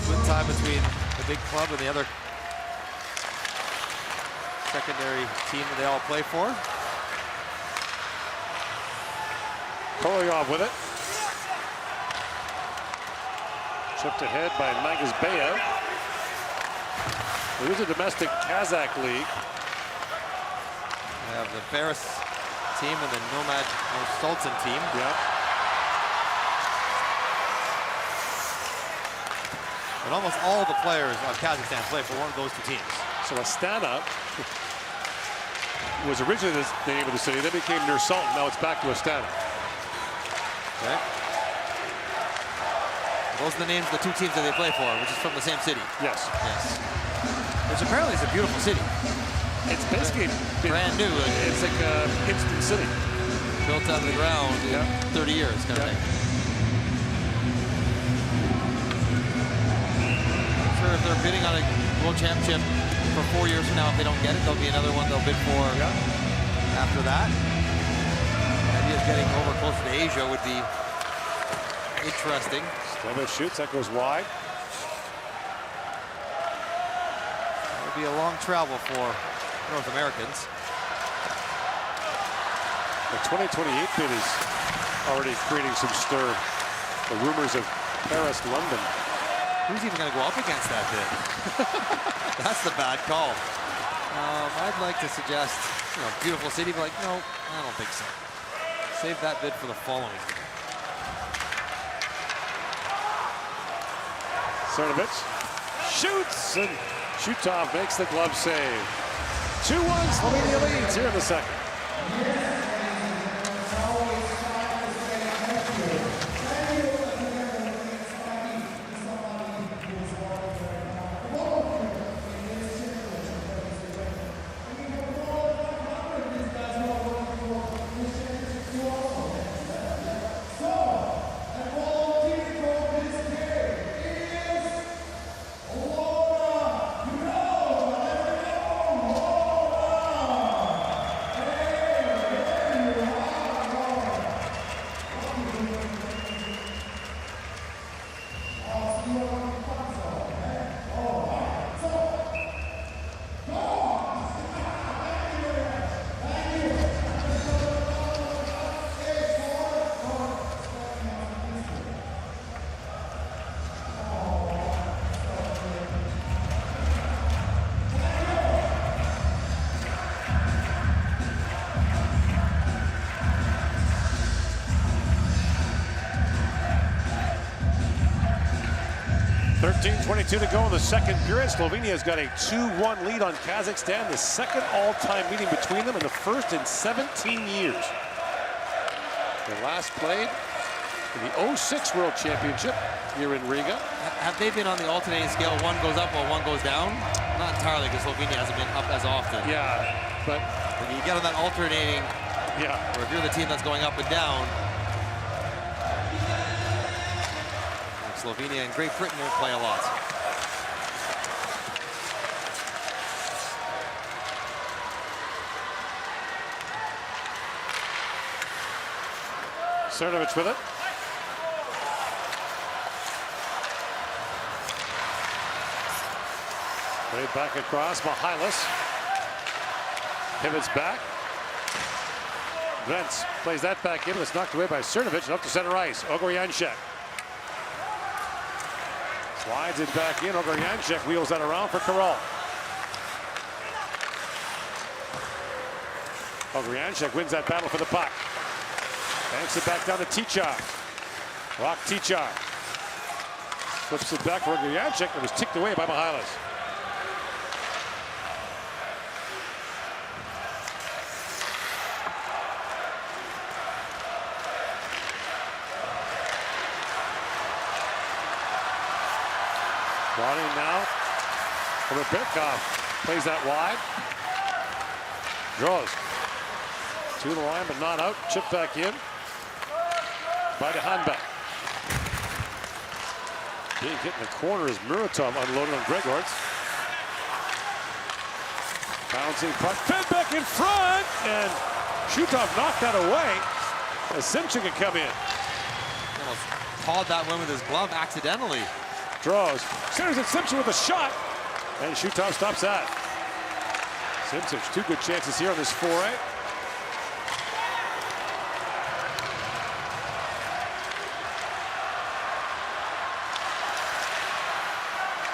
Split time between the big club and the other secondary team that they all play for. Korolyov with it. Chipped ahead by Magazbeyev. There is a domestic Kazakh league. We have the Ferris team and the Nomad Sultan team. Yeah. But almost all the players of Kazakhstan play for one of those two teams. So Astana was originally the name of the city, then became Nur Sultan. Now it's back to Astana. Okay. Those are the names of the two teams that they play for, which is from the same city. Yes. Yes. Which apparently is a beautiful city. It's basically Brand new. It's like an instant city. Built out of the ground in 30 years, kind of thing. Sure, if they're bidding on a world championship for 4 years from now, if they don't get it, there'll be another one they'll bid for after that. The idea of getting over closer to Asia would be interesting. Steva shoots, that goes wide. It would be a long travel for North Americans. The 2028 bid is already creating some stir. The rumors of Paris, London. Who's even going to go up against that bid? That's the bad call. I'd like to suggest, beautiful city, but no, I don't think so. Save that bid for the following. Cernovich shoots, and Shutov makes the glove save. 2-1, Slovenia leads here in the second. .22 to go in the second period. Slovenia's got a 2-1 lead on Kazakhstan, the second all-time meeting between them and the first in 17 years. They last played in the 06 World Championship here in Riga. Have they been on the alternating scale? One goes up while one goes down? Not entirely, because Slovenia hasn't been up as often. Yeah, but when you get on that alternating, or if you're the team that's going up and down, Slovenia and Great Britain won't play a lot. Cernovich with it. Played back across, Mihalis. Pivots back. Vents plays that back in, but it's knocked away by Cernovich and up to center ice. Ogoryanchuk. Slides it back in. Ogoryanchuk wheels that around for Karol. Ogoryanchuk wins that battle for the puck. Banks it back down to Tichar. Rock Tichar. Flips it back for Ogoryanchuk. It was ticked away by Mihalis. Brought in now over Berkov. Plays that wide. Draws. To the line, but not out. Chip back in by the Hanbeck. Being hit in the corner as Muratov unloaded on Gregorts. Bouncing puck. Fed back in front, and Shutov knocked that away as Simchik could come in. Almost pawed that one with his glove accidentally. Draws. Centers at Simpson with a shot. And Shutov stops that. Simsic, 2 good chances here on this foray.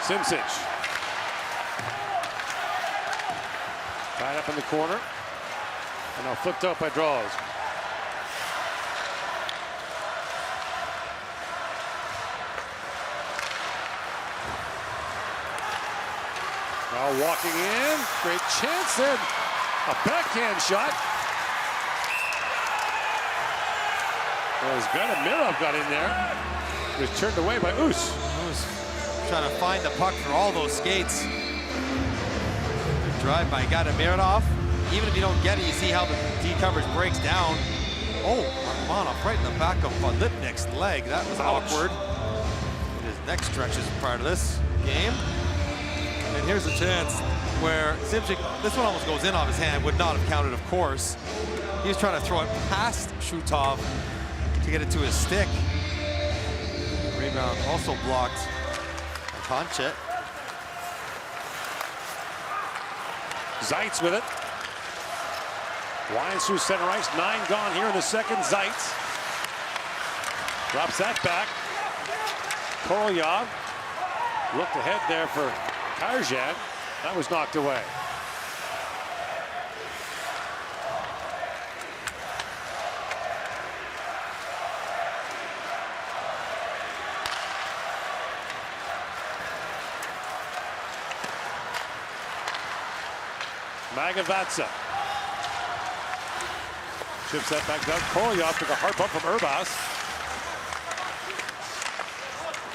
Simsic. Tied up in the corner. And now flipped out by Draws. Now walking in, great chance there. A backhand shot. As Gadamirov got in there. It was turned away by Us. Trying to find the puck for all those skates. Good drive by Gadamirov. Even if you don't get it, you see how the D coverage breaks down. Oh, Armanov right in the back of Lipnick's leg. That was awkward. His neck stretches prior to this game. And here's a chance where Simsic, this one almost goes in off his hand, would not have counted, of course. He was trying to throw it past Shutov to get it to his stick. Rebound also blocked by Konchet. Zeitz with it. Winds through center ice, 9 gone here in the second. Zeitz drops that back. Korolyov looked ahead there for Karjan. That was knocked away. Magavatsa. Chips that back down. Korolyov took a hard bump from Urbas,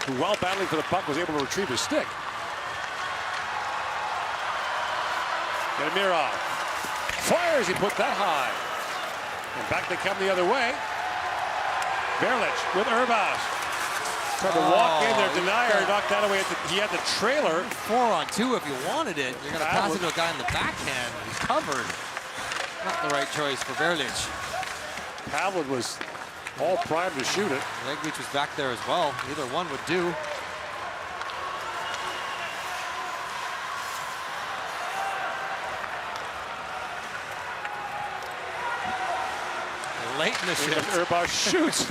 who, while battling for the puck, was able to retrieve his stick. Gadamirov fires, he put that high. And back they come the other way. Berlich with Urbas. Tried to walk in there, denier, knocked that away. He had the trailer. 4-on-2 if you wanted it. You're going to pass it to a guy in the backhand. He's covered. Not the right choice for Berlich. Pavlin was all primed to shoot it. Legreach was back there as well. Either one would do. Late in the shift. Urbas shoots.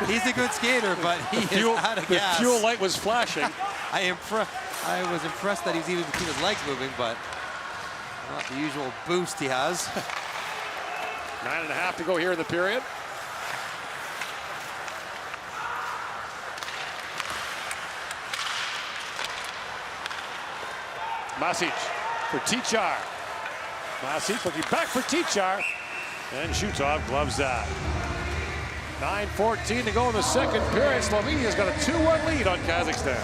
He's a good skater, but he is out of gas. The fuel light was flashing. I was impressed that he was even keeping his legs moving, but not the usual boost he has. 9.5 to go here in the period. Masic for Tichar. Masic looking back for Tichar. And Shutov gloves that. 9:14 to go in the second period. Slovenia's got a 2-1 lead on Kazakhstan.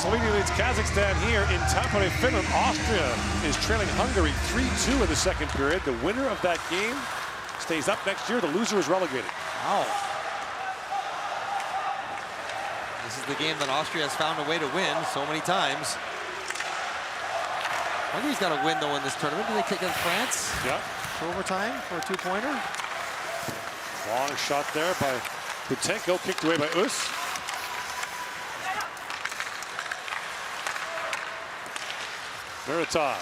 Slovenia leads Kazakhstan here in Tampere, Finland. Austria is trailing Hungary 3-2 in the second period. The winner of that game stays up next year. The loser is relegated. Wow. This is the game that Austria has found a way to win so many times. Hungary's got to win, though, in this tournament. Do they take on France? Yeah. For overtime for a 2-pointer? Long shot there by Butenko, kicked away by Us. Miritov,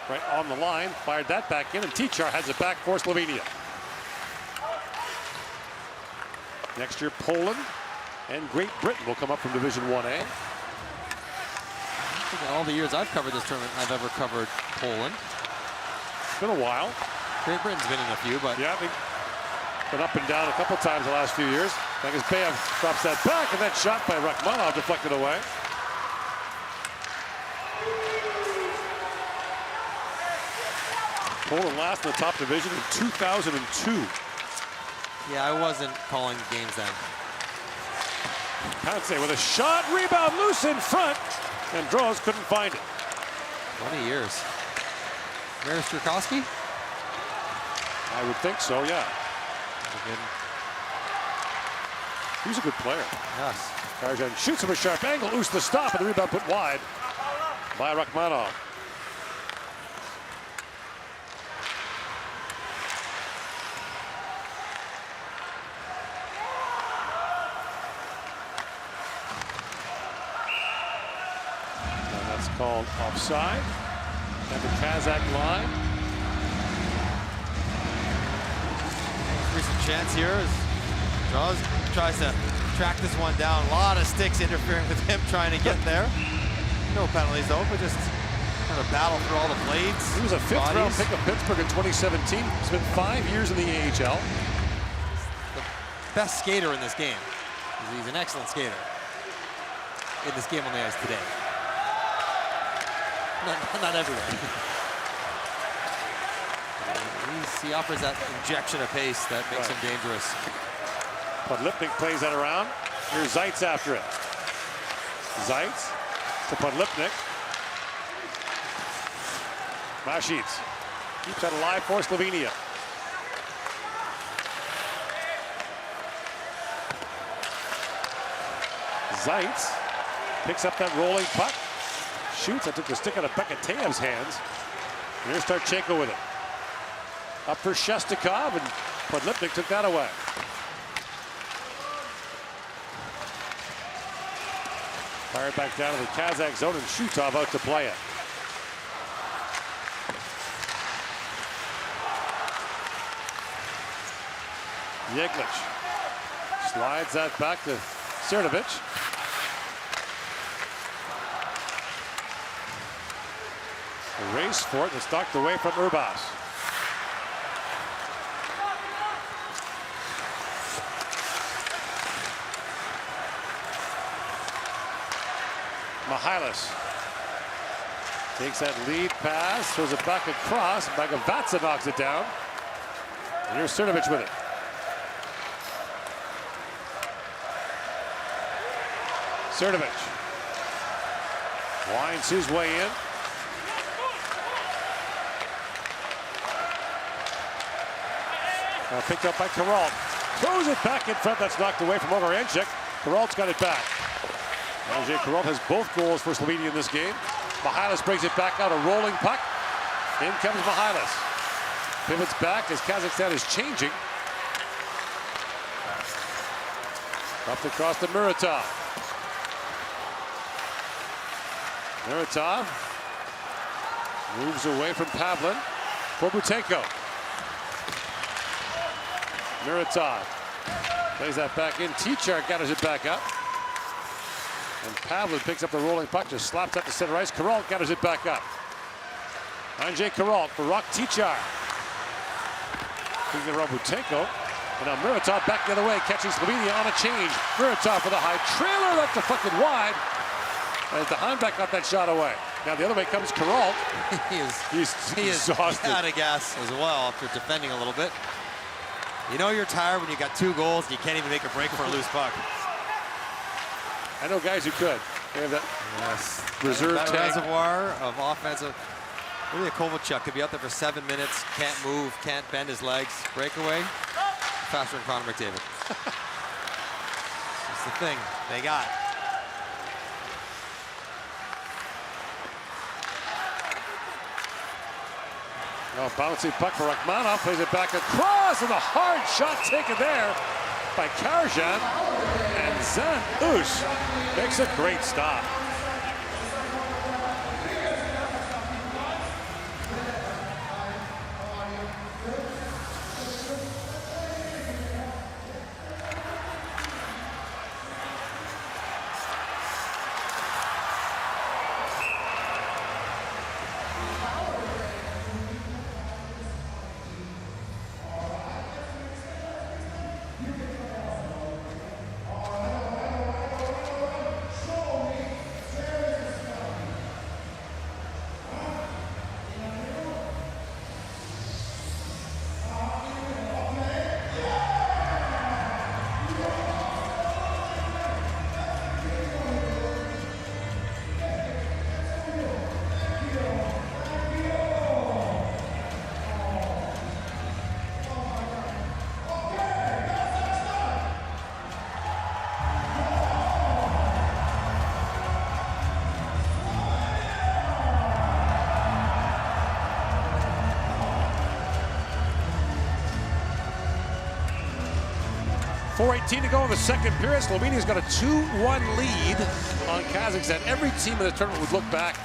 right on the line, fired that back in, and Tichar has it back for Slovenia. Next year, Poland and Great Britain will come up from Division 1A. I think in all the years I've covered this tournament, I've ever covered Poland. It's been a while. Great Britain's been in a few, but Yeah, they've been up and down a couple times the last few years. Bayev drops that back, and that shot by Rachmanov deflected away. Poland last in the top division in 2002. yeah, I wasn't calling games then. Pounce with a shot, rebound loose in front, and Droz couldn't find it. 20 years. Maris Cherkowski? I would think so, yeah. He's a good player. Yes. Karajan shoots from a sharp angle, loose the stop, and the rebound put wide by Rachmanov. Called offside at the Kazakh line. Recent chance here as Jaws tries to track this one down. A lot of sticks interfering with him trying to get there. No penalties though, but just kind of battle through all the blades. He was a fifth-round pick of Pittsburgh in 2017. Spent 5 years in the AHL. The best skater in this game. He's an excellent skater in this game on the ice today. Not everywhere. He offers that injection of pace that makes him dangerous. Podlipnik plays that around. Here's Zaitz after it. Zaitz to Podlipnik. Masic keeps that alive for Slovenia. Zaitz picks up that rolling puck. Shoots. I took the stick out of Bekateyev's hands. And here's Starchenko with it. Up for Shestakov, and Podlipnik took that away. Fired back down to the Kazakh zone, and Shutov out to play it. Yeglich slides that back to Sertovich. A race for it, and it's knocked away from Urbas. Mihalis takes that lead pass, throws it back across. Bagavatsa knocks it down. And here's Sertovich with it. Sertovich winds his way in. Now picked up by Karalt. Throws it back in front. That's knocked away from Ogoranchik. Karalt's got it back. Andrzej Karalt has both goals for Slovenia in this game. Mihalis brings it back out, a rolling puck. In comes Mihalis. Pivots back as Kazakhstan is changing. Up across to Muratov. Muratov moves away from Pavlin for Butenko. Muratov plays that back in. Tichar gathers it back up. And Pavlin picks up the rolling puck, just slaps that to center ice. Karalt gathers it back up. Andrzej Karalt for Rock Tichar. Thinking around Butenko. And now Muratov back the other way, catching Slovenia on a change. Muratov for the high trailer, that's deflected wide. As the Heimbeck got that shot away. Now the other way comes Karalt. He's exhausted. Out of gas as well after defending a little bit. You know you're tired when you got 2 goals and you can't even make a break for a loose puck. I know guys who could. They have that reserve that tank. reservoir of offensive. Really, a Kovalchuk could be out there for 7 minutes, can't move, can't bend his legs. Breakaway, faster than Connor McDavid. That's the thing they got. Oh, bouncing puck for Rachmanov, plays it back across, and a hard shot taken there by Karajan. And Zan Ush makes a great stop. 4:18 to go in the second period. Slovenia's got a 2-1 lead on Kazakhstan. Every team in the tournament would look back,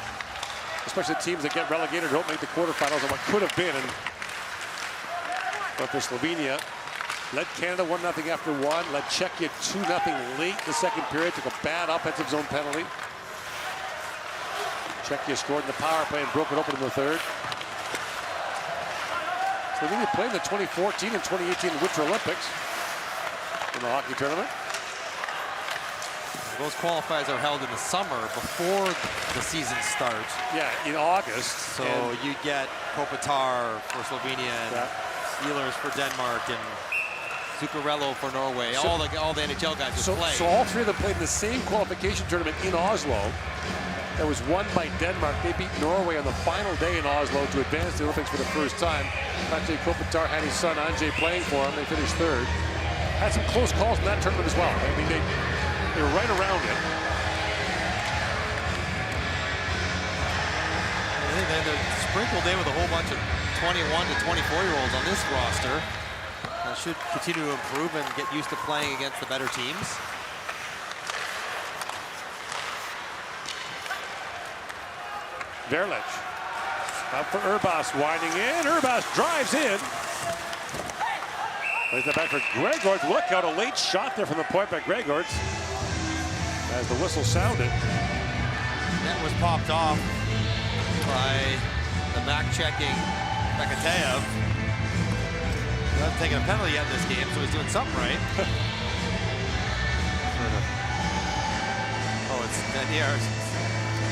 especially teams that get relegated or don't make the quarterfinals, on what could have been. But for Slovenia, led Canada 1-0 after one, led Czechia 2-0 late in the second period, took a bad offensive zone penalty. Czechia scored in the power play and broke it open in the third. Slovenia played in the 2014 and 2018 Winter Olympics in the hockey tournament. Those qualifiers are held in the summer before the season starts. Yeah, in August. So you get Kopitar for Slovenia and Ehlers for Denmark and Zuccarello for Norway. So, all the NHL guys would play. So all three of them played in the same qualification tournament in Oslo. That was won by Denmark. They beat Norway on the final day in Oslo to advance to the Olympics for the first time. Actually, Kopitar had his son Andrzej playing for him. They finished third. Had some close calls in that tournament as well. I mean, they were right around it. I think they're sprinkled in with a whole bunch of 21 to 24-year-olds on this roster. That should continue to improve and get used to playing against the better teams. Verlich. Up for Urbas, winding in. Urbas drives in. Plays it back for Gregorts. Look out, a late shot there from the point by Gregorts. As the whistle sounded. Net was popped off by the back-checking Bekateev. He hasn't taken a penalty yet in this game, so he's doing something right. Oh, it's dead here.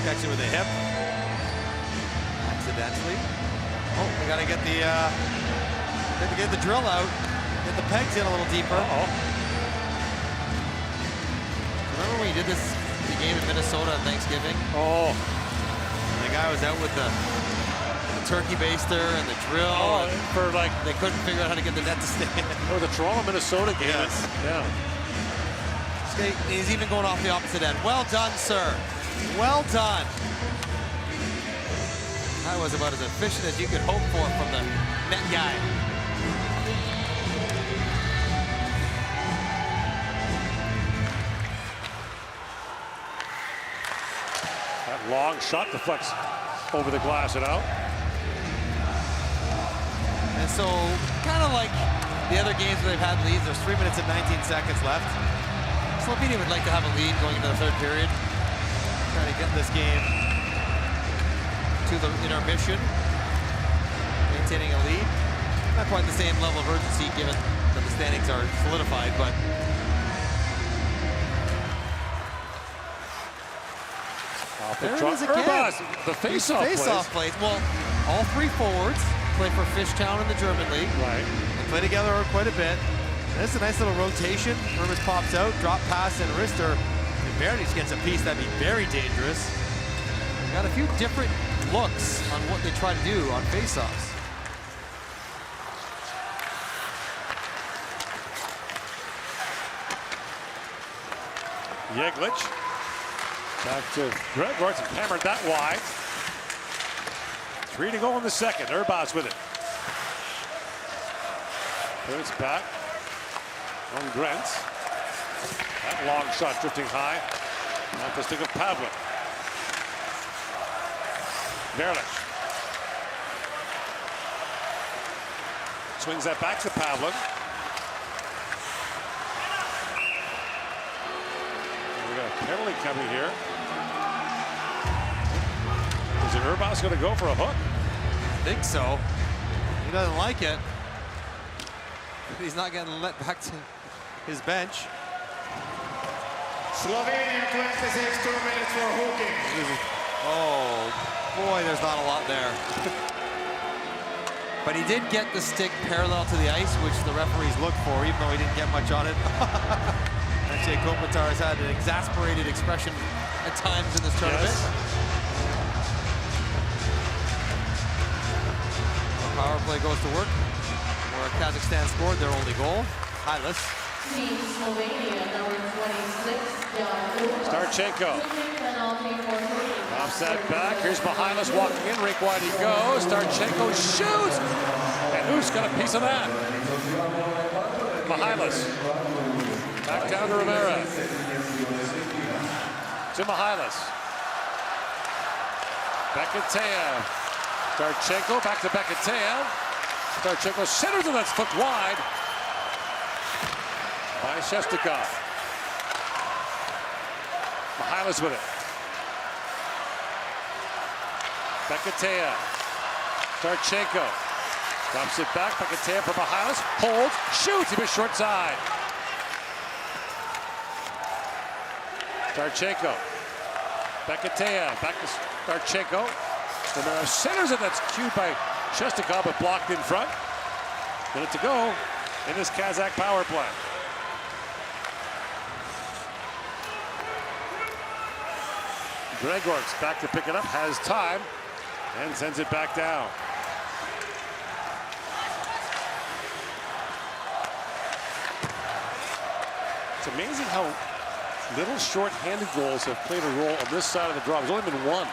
Catching with a hip. Accidentally. Oh, we gotta get the drill out. Get the pegs in a little deeper. Remember when you did this the game in Minnesota on Thanksgiving? Oh. And the guy was out with the turkey baster and the drill. Oh, for like they couldn't figure out how to get the net to stay in. Oh, the Toronto-Minnesota game. Yes. Yeah. He's even going off the opposite end. Well done, sir. Well done. That was about as efficient as you could hope for from the net guy. That long shot deflects over the glass and out. And so, kind of like the other games where they've had leads, there's 3 minutes and 19 seconds left. Slovenia would like to have a lead going into the third period. Trying to get this game to the intermission. Maintaining a lead. Not quite the same level of urgency given that the standings are solidified, but there it is again. The face-off plays. Well, all three forwards play for Fishtown in the German League. Right. They play together quite a bit. And it's a nice little rotation. Urbas pops out, drop pass, and wrister. If Verlich gets a piece, that'd be very dangerous. We've got a few different looks on what they try to do on face-offs. Yeglitch. Back to Gregorts and hammered that wide. 3 to go in the second. Urbas with it. It's back on Grentz. That long shot drifting high. Off the stick of Pavlin. Verlich. Swings that back to Pavlin. We got a penalty coming here. Is it Urbas going to go for a hook? I think so. He doesn't like it. He's not getting let back to his bench. Slovenia 26, 2 minutes for hooking. Oh, boy, there's not a lot there. But he did get the stick parallel to the ice, which the referees look for, even though he didn't get much on it. Actually, Kopitar has had an exasperated expression at times in this tournament. Yes. The power play goes to work, where Kazakhstan scored their only goal. Highliss. Team Slovenia, number 26, Starchenko. penalty for hooking. Offset back. Here's Mihalis walking in. Rink wide he goes. Starchenko shoots. And who's got a piece of that? Mihalis. Back down to Rivera. To Mihalis. Bekateev. Starchenko back to Bekateev. Starchenko centers and that's flipped wide by Shestakov. Mihalis with it. Bekateev. Starchenko. Dumps it back. Bekateev for Mihalis. Holds. Shoots. He missed short side. Starchenko. Bekateev. Back to Starchenko. Rivera centers it. That's cued by Shestakov, but blocked in front. Minute to go in this Kazakh power play. Gregor's back to pick it up, has time, and sends it back down. It's amazing how little short-handed goals have played a role on this side of the draw. There's only been one.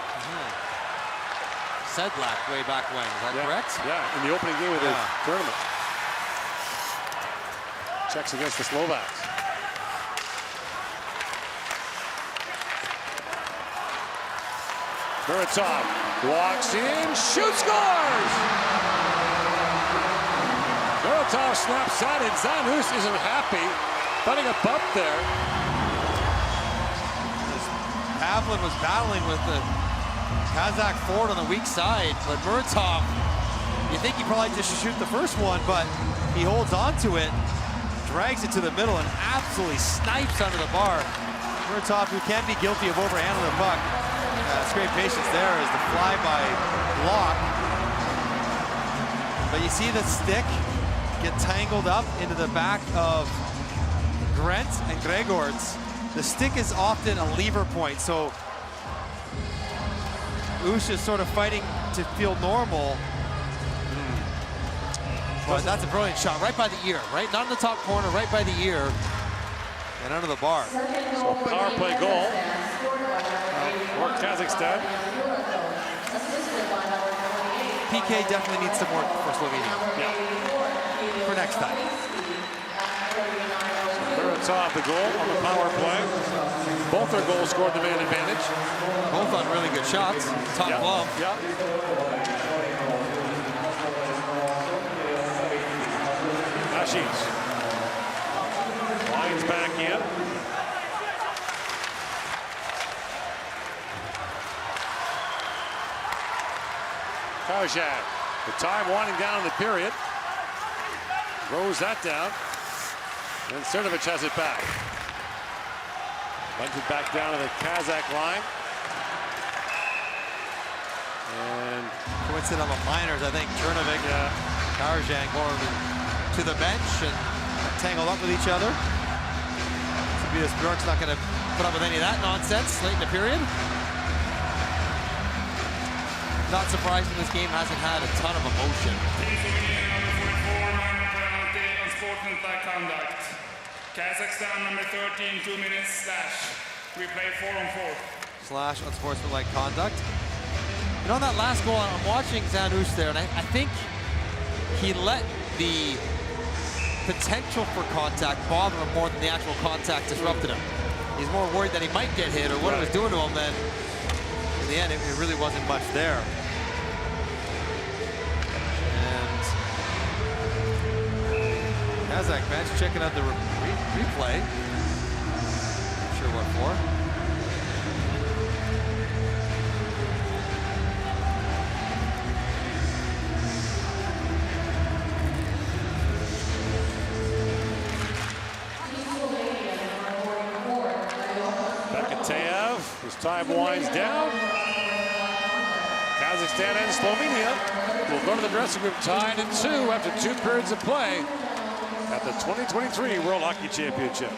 Sedlak way back when, is that correct? Yeah, in the opening game of the tournament. Checks against the Slovaks. Muratov walks in, shoots, scores! Muratov snaps that in. Zanus isn't happy. Finding a bump there. Pavlin was battling with the Kazakh forward on the weak side, but Muratov, you think he probably just shoot the first one, but he holds on to it, drags it to the middle, and absolutely snipes under the bar. Muratov, who can be guilty of overhandling the puck. It's great patience there as the flyby block. But you see the stick get tangled up into the back of Grant and Gregor's. The stick is often a lever point, so Ush is sort of fighting to feel normal. But that's a brilliant shot, right by the ear, right? Not in the top corner, right by the ear. And under the bar. So power play goal for Kazakhstan. PK definitely needs some work for Slovenia. Yeah. For next time. Muratov the goal on the power play. Both their goals scored the man advantage. Both on really good shots. Top glove. Yeah. Ashish. Lines back in. Kajak. The time winding down in the period. Throws that down. And Cernovic has it back. Runs it back down to the Kazakh line. And coincident on the minors, I think Cernovic, Karajan going to the bench and tangled up with each other. Tobias Bjork's not going to put up with any of that nonsense late in the period. Not surprising this game hasn't had a ton of emotion. Kazakhstan number 13, 2 minutes slash. We play 4-on-4. Slash unsportsmanlike conduct. And on that last goal, I'm watching Zanus there, and I think he let the potential for contact bother him more than the actual contact disrupted him. He's more worried that he might get hit or what it was doing to him than in the end it really wasn't much there. And Kazakh bench checking out the replay. Not sure what for. As time winds down, Kazakhstan and Slovenia will go to the dressing room tied at 2 after 2 periods of play at the 2023 World Hockey Championship.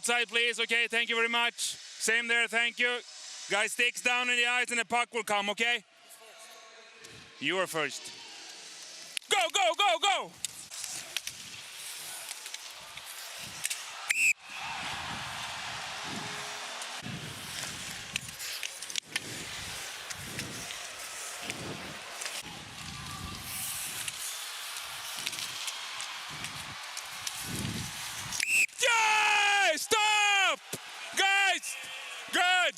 outside, please. Okay, thank you very much. Same there, thank you. Guys, sticks down in the eyes and the puck will come, okay? You are first. Go, go, go, go! Yay! Stop! Guys! Good!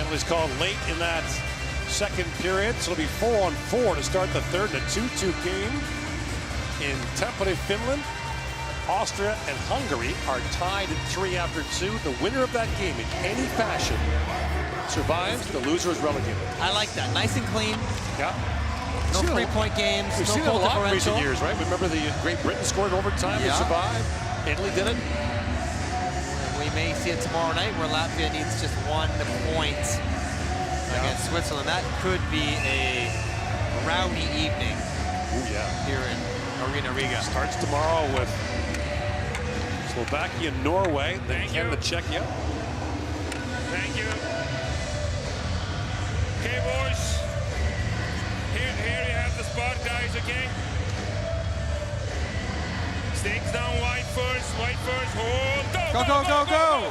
Penalties called late in that second period, so it'll be 4-on-4 to start the third in a 2-2 game in Tampere, Finland. Austria and Hungary are tied at 3 after 2. The winner of that game in any fashion survives. The loser is relegated. I like that. Nice and clean. Yeah. No 3-point games. We've no seen it a goal lot in differential. recent years, right? Remember the Great Britain scored overtime and survived. Italy did it. We may see it tomorrow night where Latvia needs just 1 point against Switzerland. That could be a rowdy evening here in Arena Riga. Starts tomorrow with Slovakia, Norway, then Canada, Czechia. Thank you. Okay, boys. Here you have the spot, guys, okay? Stakes down, white first, hold. Go, Go, go, go, go!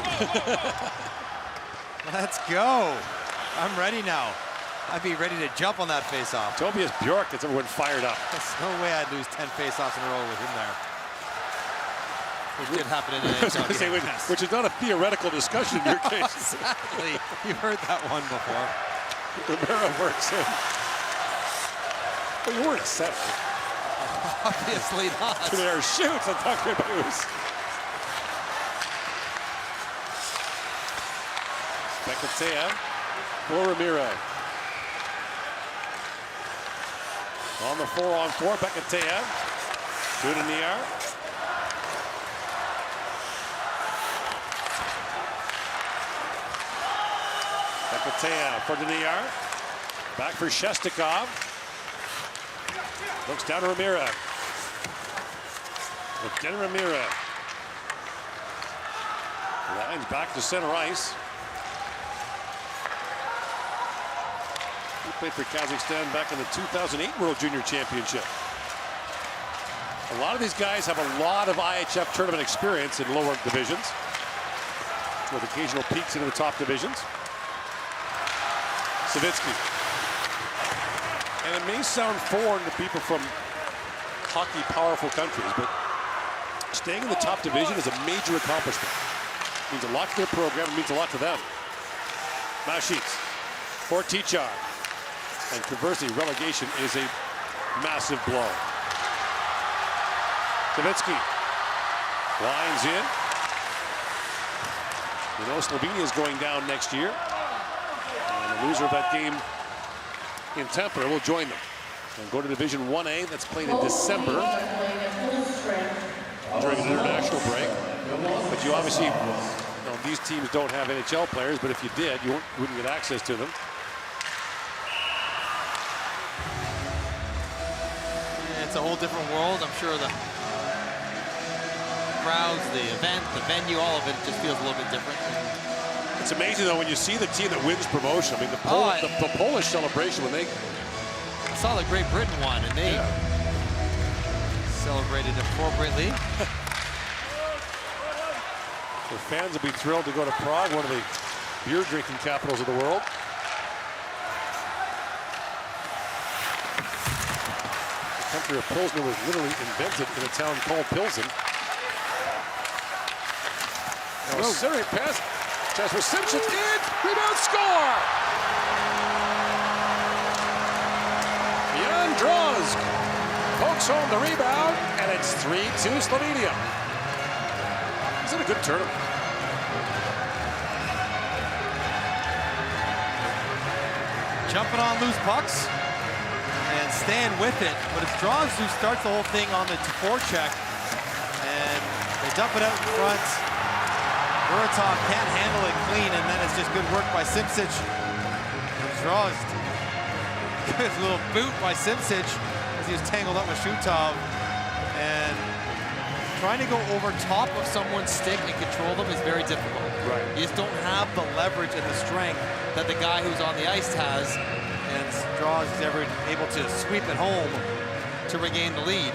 Let's go. I'm ready now. I'd be ready to jump on that face-off. Tobias Bjork gets everyone fired up. There's no way I'd lose 10 face-offs in a row with him there. It did happen in the NHL. Which is not a theoretical discussion in your case. Exactly. You've heard that one before. Romero works in. Well, you weren't set. Obviously not. There shoots on Tucker Booze. Becatea for Ramiro. On the 4-on-4, Becatea. Dudenier. Becatea for Dudenier. Back for Shestakov. Looks down to Ramiro. Again, Ramiro. Lines back to center ice. He played for Kazakhstan back in the 2008 World Junior Championship. A lot of these guys have a lot of IIHF tournament experience in lower divisions, with occasional peaks into the top divisions. Savitsky. And it may sound foreign to people from hockey powerful countries, but staying in the top division is a major accomplishment. It means a lot to their program, it means a lot to them. Mashits for Tichar. And conversely, relegation is a massive blow. Savitsky lines in. You know, Slovenia is going down next year. And the loser of that game in Tampere will join them and go to Division 1A. That's played in December during an international break. But you obviously, you know, these teams don't have NHL players, but if you did, you wouldn't get access to them. It's a whole different world. I'm sure the crowds, the event, the venue, all of it just feels a little bit different. It's amazing, though, when you see the team that wins promotion. I mean, the Polish celebration when they... I saw the Great Britain one, and they celebrated appropriately. The fans will be thrilled to go to Prague, one of the beer-drinking capitals of the world. The country of Pilsner was literally invented in a town called Pilsen. Now, Siri pass. Chance for Simpson. In. Rebound, score! Jan Drozg pokes home the rebound, and it's 3-2 Slovenia. He's in a good tournament. Jumping on loose pucks and staying with it, but it's Drozg who starts the whole thing on the forecheck, and they dump it out in front. Muratov can't handle it clean, and then it's just good work by Simsic. Drozd. Good little boot by Simsic as he was tangled up with Shutov. And trying to go over top of someone's stick and control them is very difficult. Right. You just don't have the leverage and the strength that the guy who's on the ice has. And Drozd is ever able to sweep it home to regain the lead.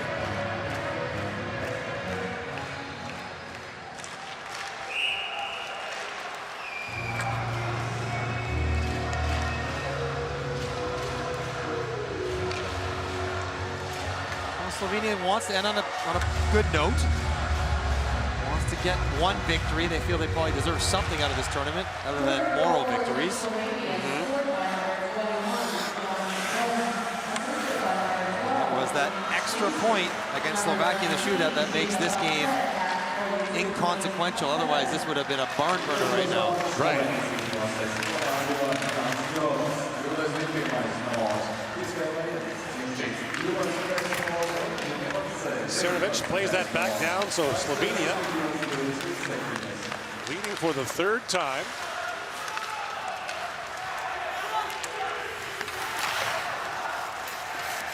Slovenia wants to end on a good note. Wants to get one victory. They feel they probably deserve something out of this tournament other than moral victories. It was that extra point against Slovakia in the shootout that makes this game inconsequential. Otherwise, this would have been a barn burner right now. Right. Cernovic plays that back down, so Slovenia leading for the third time.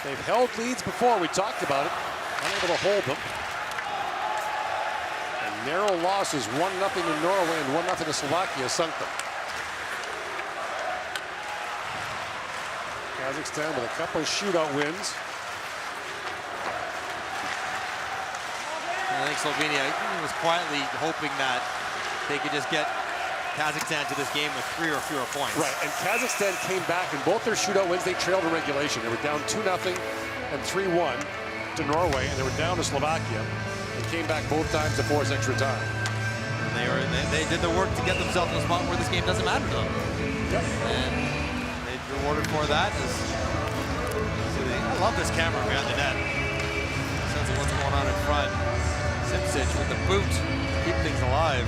They've held leads before, we talked about it, unable to hold them. And narrow losses, 1-0 to Norway and 1-0 to Slovakia, sunk them. Kazakhstan with a couple of shootout wins. I think Slovenia was quietly hoping that they could just get Kazakhstan to this game with 3 or fewer points. Right, and Kazakhstan came back in both their shootout wins. They trailed in regulation. They were down 2-0 and 3-1 to Norway, and they were down to Slovakia. They came back both times to force extra time. And they did the work to get themselves in a spot where this game doesn't matter to them. Yep. And they rewarded for that. I love this camera behind the net. Sense of what's going on in front. Simsic with the boot, keep things alive.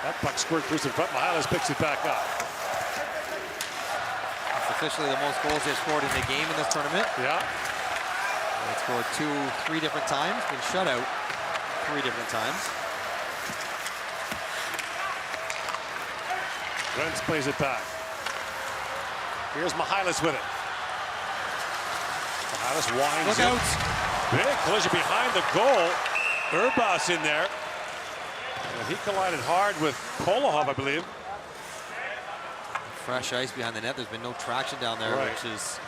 That puck squirt through some front. Mihalis picks it back up. It's officially the most goals they've scored in the game in this tournament. Yeah. They scored 3 different times, been shut out 3 different times. Rentz plays it back. Here's Mihalis with it. Mihalis winds. Look out! Big collision behind the goal. Urbas in there. And he collided hard with Kolahov, I believe. Fresh ice behind the net. There's been no traction down there, Right. which is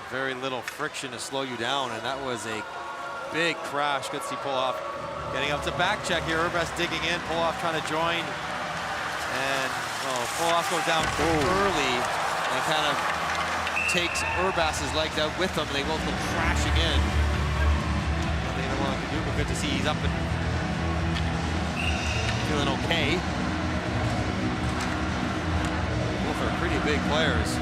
very little friction to slow you down. And that was a big crash. Good to see Kolahov getting up to back check here. Urbas digging in. Kolahov trying to join. And Kolahov goes down early and kind of takes Urbas's legs out with them. And they both go crashing in. Nothing either one can do, but good to see he's up and feeling okay. Both are pretty big players.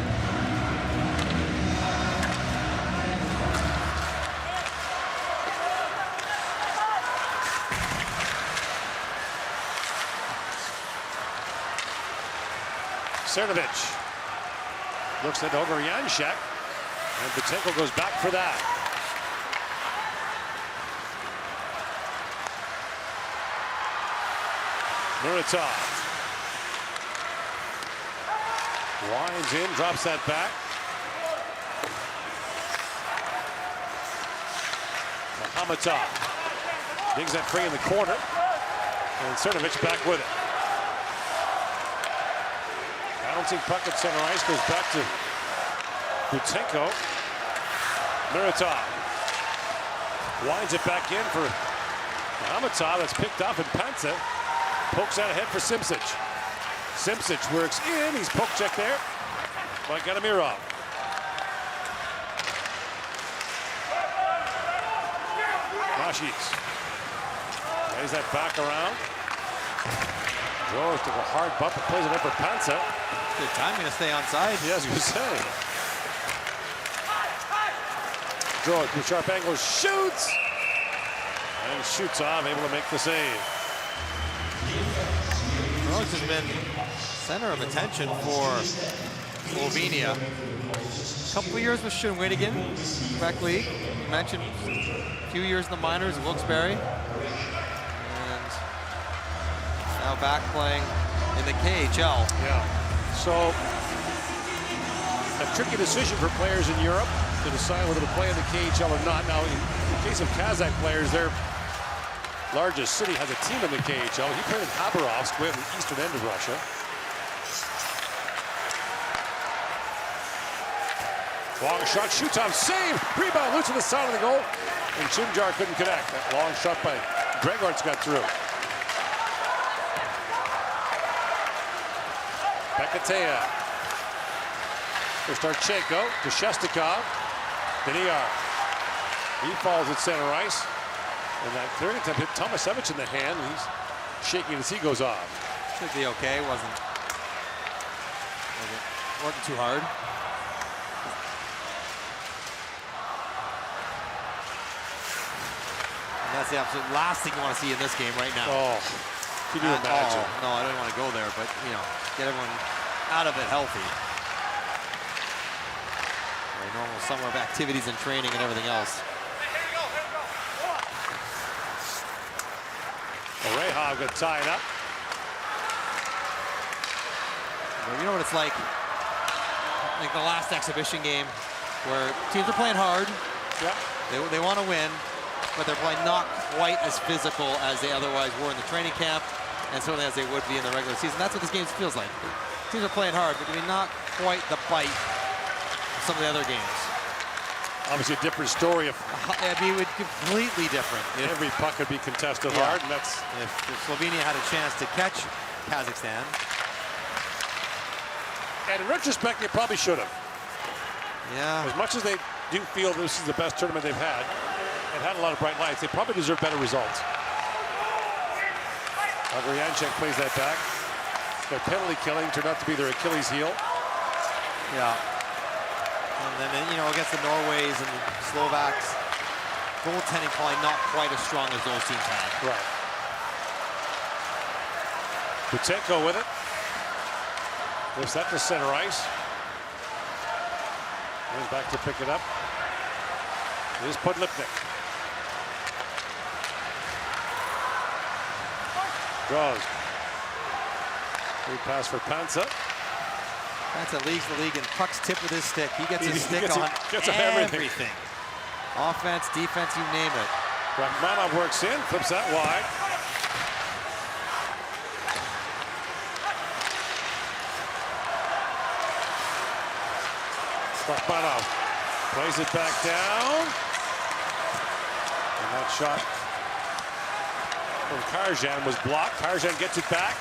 Cernovic looks at over Janšek, and Butenko goes back for that. Muratov winds in, drops that back. Mahamatov digs that free in the corner, and Cernovic back with it. Bouncing puck at center ice, goes back to Butenko. Muratov winds it back in for Mahamatov. That's picked off, and Pansa pokes out ahead for Simsic. Simsic works in. He's poke check there by Gadamirov. Rashis lays that back around. George took a hard bump and plays it up for Pansa. Good timing to stay onside. Yes, you say. George with sharp angle shoots. And shoots off, able to make the save. George has been center of attention for Slovenia. A couple of years with Shunwitigan, Quebec League. You mentioned a few years in the minors in Wilkes-Barre. And now back playing in the KHL. Yeah. So, a tricky decision for players in Europe to decide whether to play in the KHL or not. Now, in the case of Kazakh players, their largest city has a team in the KHL. He played in Khabarovsk, way at the eastern end of Russia. Long shot, shoots on, save, rebound, loose to the side of the goal, and Chimjar couldn't connect. That long shot by Gregorts got through. Bekatea There's Starchenko to Shestakov. Deniar. He falls at center ice. And that third attempt hit Tomasevich in the hand. He's shaking as he goes off. Should be okay. Wasn't too hard. And that's the absolute last thing you want to see in this game right now. Oh, can you imagine? No, I don't want to go there, but you know, get everyone out of it healthy. Very normal summer of activities and training and everything else. Rehab going to tie it up. You know what it's like the last exhibition game where teams are playing hard. Yeah. They want to win, but they're playing not quite as physical as they otherwise were in the training camp, and certainly as they would be in the regular season. That's what this game feels like. Teams are playing hard, but maybe not quite the bite of some of the other games. Obviously a different story. It'd be completely different. Every puck could be contested hard, and that's... If Slovenia had a chance to catch Kazakhstan. And in retrospect, they probably should have. Yeah. As much as they do feel this is the best tournament they've had, and had a lot of bright lights, they probably deserve better results. Agrianchek plays that back. Their penalty killing turned out to be their Achilles heel. Yeah. And then, you know, against the Norways and the Slovaks, goaltending probably not quite as strong as those teams had. Right. Butenko with it. Lifts that to center ice. Goes back to pick it up. Here's Podlipnik. Draws. Free pass for Panza. Panza leads the league in pucks tipped with his stick. He gets his stick on gets everything. Offense, defense, you name it. Rachmanov works in, flips that wide. Rachmanov plays it back down. And that shot from Karjan was blocked. Karjan gets it back.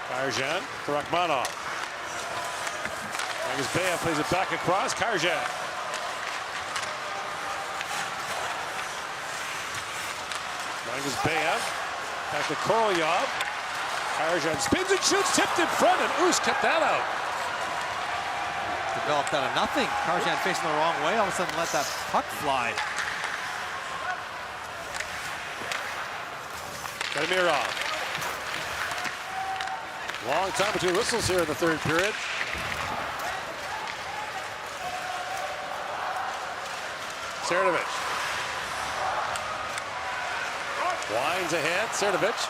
Karjan to Rachmanov. Beyev plays it back across. Karjan. Beyev back to Korolyov. Karjan spins and shoots, tipped in front, and Oos kept that out. Developed out of nothing. Karjan facing the wrong way, all of a sudden let that puck fly. Vladimir. Long time between whistles here in the third period. Sertovich. Winds ahead. Sertovich.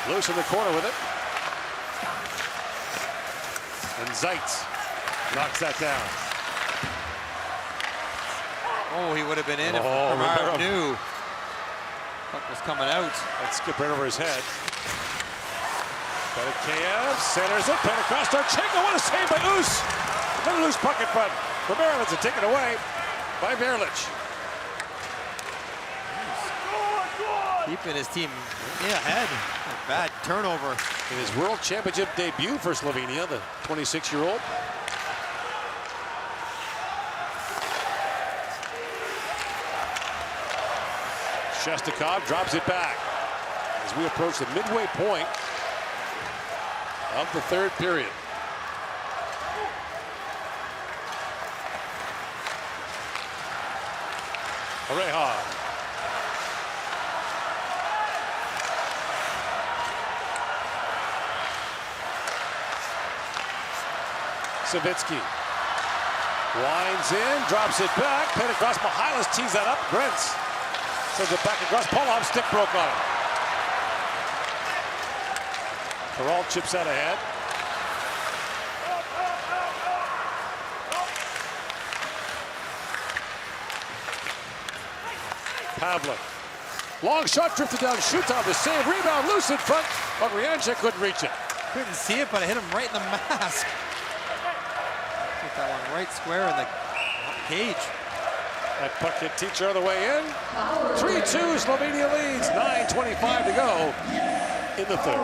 Loose in the corner with it. And Zeitz knocks that down. Oh, he would have been in if Romero knew. Puck was coming out. That skipped right over his head. Kiev centers it. Played across. Starchenko. What a save by Oos. Another loose puck in front. Romero has it taken away by Verlich. Keeping his team ahead. A bad turnover. In his World Championship debut for Slovenia, the 26-year-old. Shestakov drops it back as we approach the midway point of the third period. Oreja. Savitsky winds in, drops it back, pin across. Mihalis tees that up. Grentz sends it back across. Polov stick broke on it. Peralt chips out ahead. Pavlik. Long shot drifted down. Shutov the save. Rebound loose in front. But Rianchek couldn't reach it. Couldn't see it, but it hit him right in the mask. Took that one right square in the cage. That puck hit Teacher on the way in. 3-2, Slovenia leads. 9:25 to go in the third.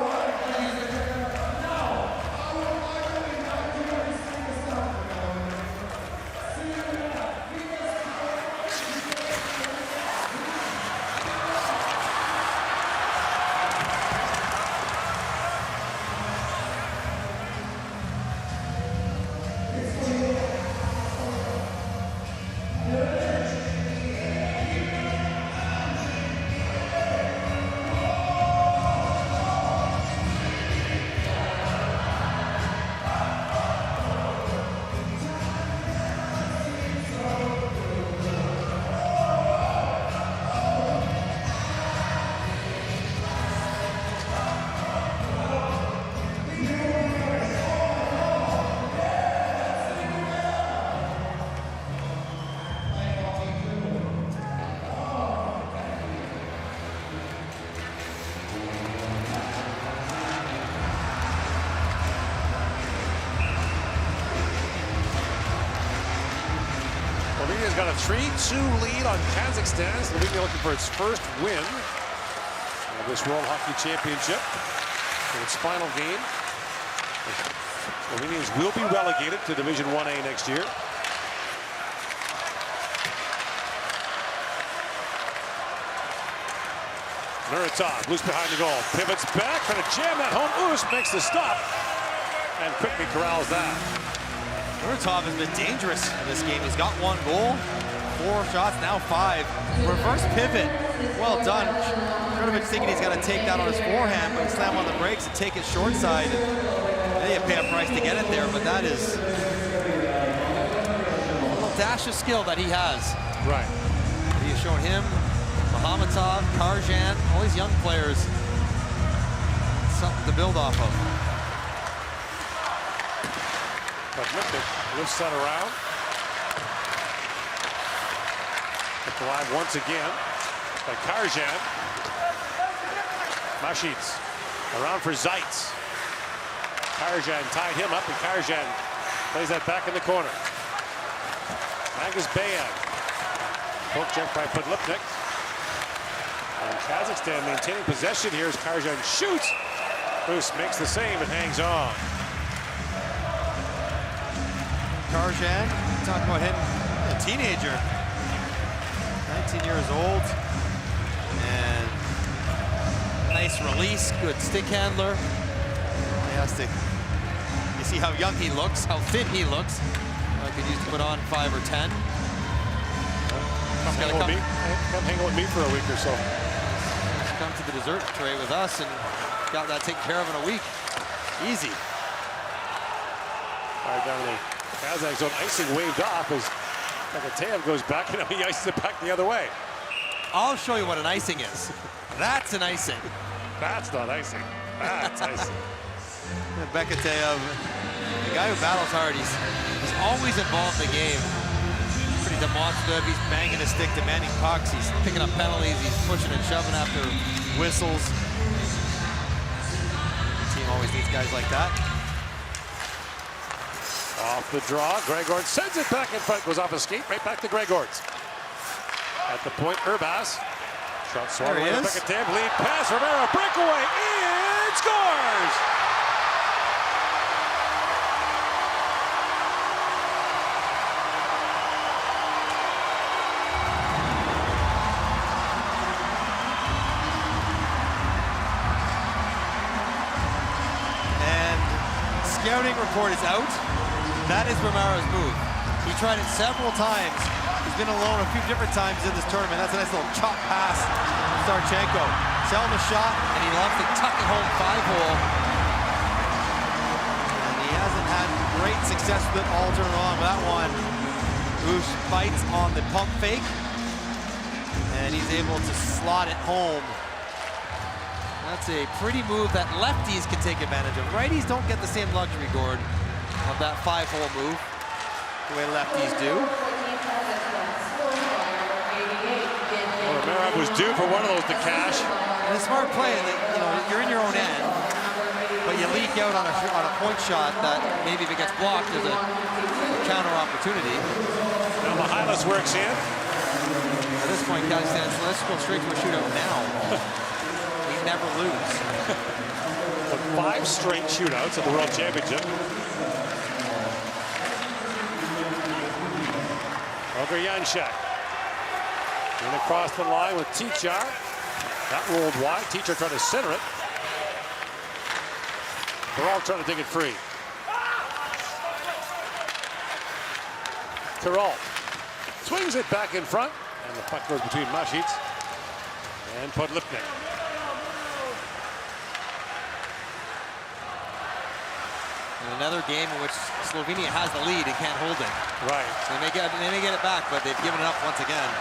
Slovenia's got a 3-2 lead on Kazakhstan. Slovenia looking for its first win of this World Hockey Championship in its final game. Slovenians will be relegated to Division 1A next year. Muratov, loose behind the goal, pivots back, trying to jam that home. Us makes the stop and quickly corrals that. Muratov has been dangerous in this game. He's got 1 goal, 4 shots, now 5. Reverse pivot, well done. Kurtovic's thinking he's got to take that on his forehand, but he slammed on the brakes and take it short side. They pay a price to get it there, but that is a little dash of skill that he has. Right. He has shown him, Mahamatov, Karjan, all these young players, something to build off of. But Lipnic lifts that around. Kept alive once again by Karjan. Mashits around for Zaitz. Karjan tied him up, and Karjan plays that back in the corner. Angus Bayan. Poke check by Podlipnik. And Kazakhstan maintaining possession here as Karjan shoots. Bruce makes the save and hangs on. Karjan, talk about him, a teenager, 19 years old, and nice release, good stick handler. He has to, you see how young he looks, how thin he looks. I could use to put on 5 or 10. Come hang out with me for a week or so. Come to the dessert tray with us and got that taken care of in a week. Easy. All right, down the Kazakh zone, icing waved off as Bekateev goes back, and he ices it back the other way. I'll show you what an icing is. That's an icing. That's not icing. That's icing. Bekateev, the guy who battles hard, he's always involved in the game. Pretty demonstrative. He's banging his stick, demanding pucks. He's picking up penalties. He's pushing and shoving after whistles. The team always needs guys like that. Off the draw, Gregorz sends it back in front, goes off a skate, right back to Gregorz. At the point, Urbas. Shot swung away to Bekateev, lead pass, Romero, breakaway, and scores! And scouting report is out. That is Romero's move. He tried it several times. He's been alone a few different times in this tournament. That's a nice little chop pass from Starchenko. Sell him a shot, and he loves to tuck it home 5-hole. And he hasn't had great success with it all turn on. That one, Oosh bites on the pump fake, and he's able to slot it home. That's a pretty move that lefties can take advantage of. Righties don't get the same luxury, Gord, of that 5-hole move, the way lefties do. Well, Romero was due for one of those to cash. And a smart play, that, you know, you're in your own end, but you leak out on a point shot that maybe if it gets blocked, there's a counter opportunity. Now Mihalis works in. At this point, Kazakhstan, let's go straight to a shootout now. We never lose. 5 straight shootouts at the World Championship. Ogre Janšek. And across the line with Tichar. That rolled wide. Tichar trying to center it. They're all trying to dig it free. Karol swings it back in front. And the puck goes between Mashits and Podlipnik. Another game in which Slovenia has the lead and can't hold it. Right. So they may get it back, but they've given it up once again.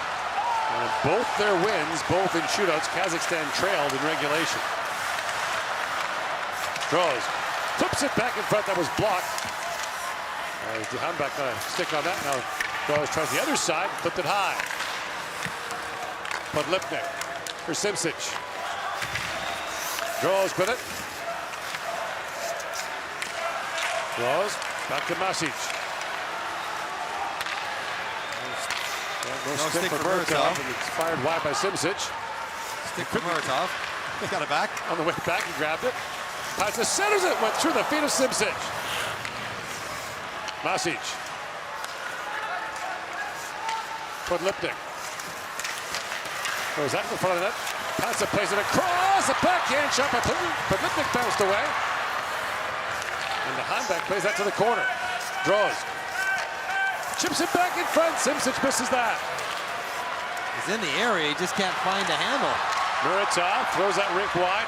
And in both their wins, both in shootouts, Kazakhstan trailed in regulation. Draws, flips it back in front. That was blocked. Hanbach gonna stick on that now. Draws tries the other side, flipped it high. Podlipnik for Simsic. Draws with it. Draws back to Masic. No stick for Muratov, and it's fired wide by Simsic. Stick for Muratov. He's got it back. On the way back, he grabbed it. Pazza centers it, went through the feet of Simsic. Masic. Podlipnik. Goes out in front of the net. Pazza plays it across. A backhand shot by Podlipnik bounced away. And the Heimbeck plays that to the corner. Draws. Chips it back in front. Simsic misses that. He's in the area. He just can't find a handle. Muratov throws that rink wide.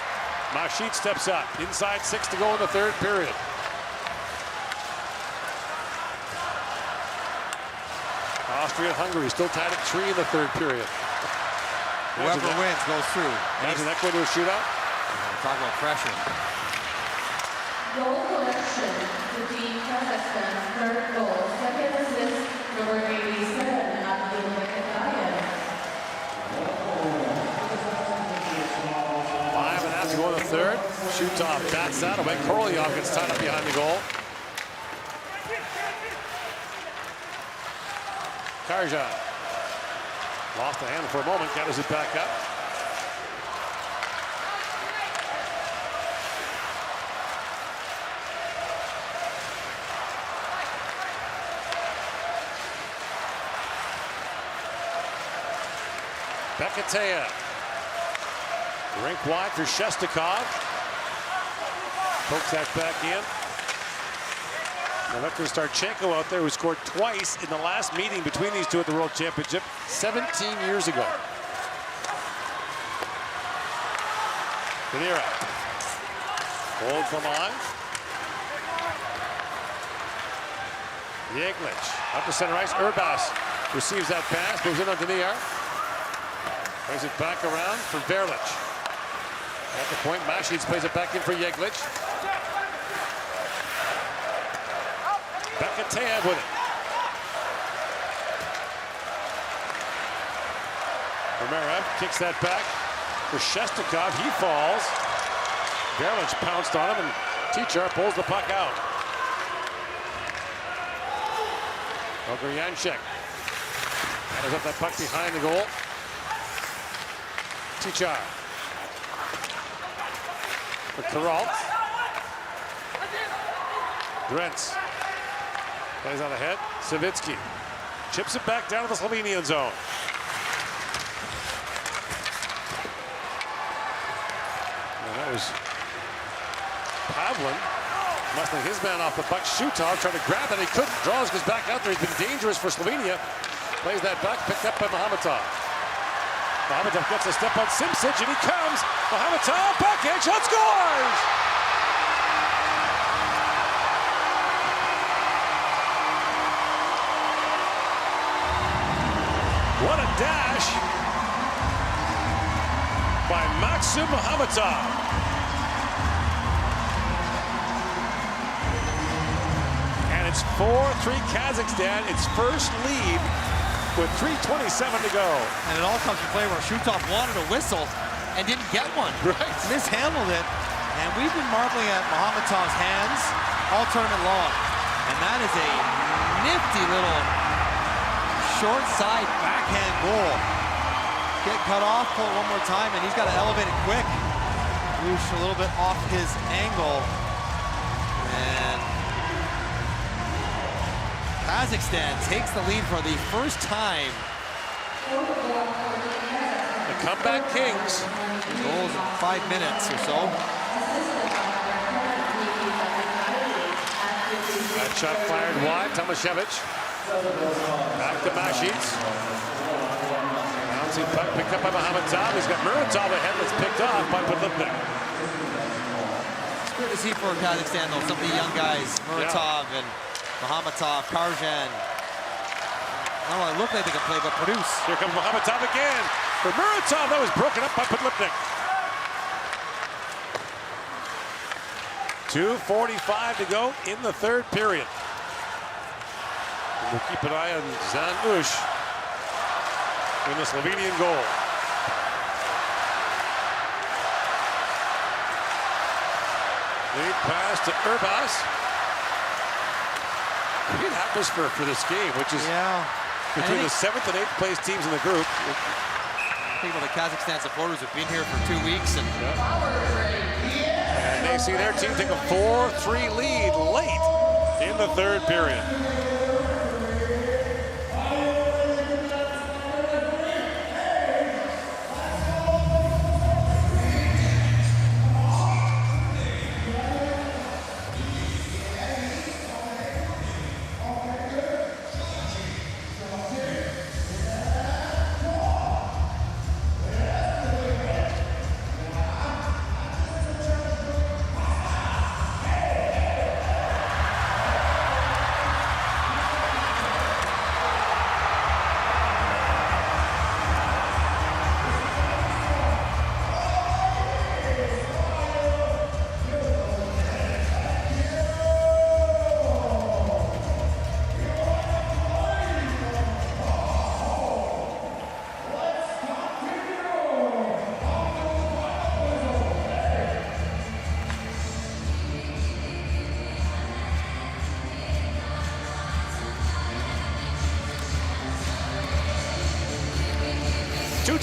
Masic steps up. Inside 6 to go in the third period. Austria-Hungary still tied at 3 in the third period. Whoever wins goes through. Imagine that going to a shootout. Talk about pressure. Goal collection to team Kazakhstan, third goal, second assist, number 87, Abdul Kazakhstan. 5.5 to go in the third. Shutov bats that away. Korolyov gets tied up behind the goal. Karjan lost the handle for a moment, gathers it back up. Bekatea. Rink wide for Shestakov. Pokes that back in. Viktor Starchenko out there, who scored twice in the last meeting between these two at the World Championship 17 years ago. Kadira holds the line. Yeglich up to center ice. Urbas receives that pass, moves in on Denier. Plays it back around for Verlich. At the point, Masic plays it back in for Yeglich. Bekatea with it. Romerev kicks that back for Shestakov. He falls. Verlich pounced on him, and Tichar pulls the puck out. Ogrianchek gathers up that puck behind the goal. Tichar for Karalt. Drentz plays on ahead. Savitsky chips it back down to the Slovenian zone. And that was Pavlin muscling his man off the puck. Shutov trying to grab it. He couldn't. Draws, goes back out there. He's been dangerous for Slovenia. Plays that back, picked up by Mahometov. Mahometov gets a step on Simsic, and he comes. Mahometov, backhand shot, scores! What a dash by Maxim Mahometov. And it's 4-3 Kazakhstan, its first lead with 3:27 to go. And it all comes to play where Shutov wanted a whistle and didn't get one. Right. Mishandled it. And we've been marveling at Mahometov's hands all tournament long. And that is a nifty little short side backhand goal. Get cut off, pull it one more time, and he's got to elevate it quick. Roosh a little bit off his angle. And Kazakhstan takes the lead for the first time. The comeback kings. Goals in 5 minutes or so. That shot fired wide. Tomaszewicz. Back to Masic. Bouncing puck picked up by Mahometov. He's got Muratov ahead that's picked off by Podlipnik. It's good to see for Kazakhstan, though. Some of the young guys, Muratov and Mahometov, Karjan. Not only look like they can play, but produce. Here comes Mahometov again. For Muratov, that was broken up by Podlipnik. 2:45 to go in the third period. And we'll keep an eye on Zan Ush in the Slovenian goal. Lead pass to Urbas. Great atmosphere for this game, which is between the 7th and 8th place teams in the group. Think about the Kazakhstan supporters who've been here for 2 weeks. And they see their team take a 4-3 lead late in the 3rd period.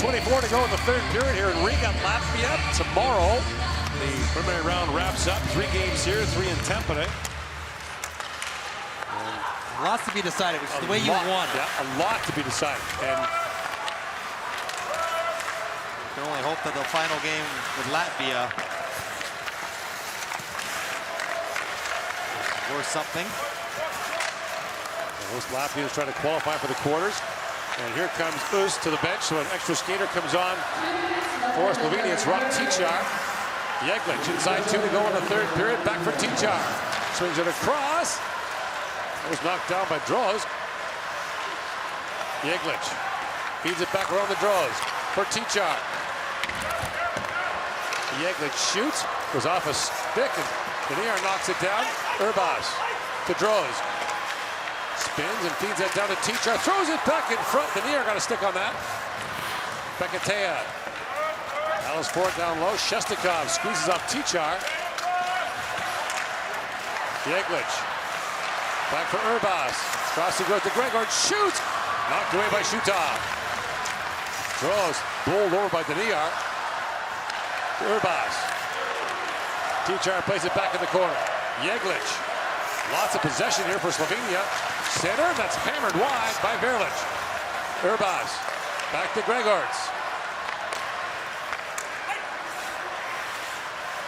.24 to go in the 3rd period here in Riga, Latvia. Tomorrow, the preliminary round wraps up. 3 games here, 3 in Tampere. lots to be decided, which is the way you want it. Yeah, a lot to be decided. And you can only hope that the final game with Latvia is worth something. Most Latvians trying to qualify for the quarters. And here comes Uz to the bench, so an extra skater comes on for Slovenia. It's Rob Tichar. Jeglic inside 2 to go in the 3rd period. Back for Tichar. Swings it across. That was knocked down by Droz. Jeglic feeds it back around the Droz for Tichar. Jeglic shoots, goes off a stick, and Denier knocks it down. Urbas to Droz. Spins and feeds that down to Tichar. Throws it back in front. Denier got a stick on that. Bekatea. Alice for it down low. Shestakov squeezes off Tichar. Jeglic. Back for Urbas. Crossing goes to Gregor. Shoots! Knocked away by Shutov. Throws. Bowled over by Denier. Urbas. Tichar plays it back in the corner. Jeglic. Lots of possession here for Slovenia. Center, that's hammered wide by Verlic. Urbas. Back to Gregorts.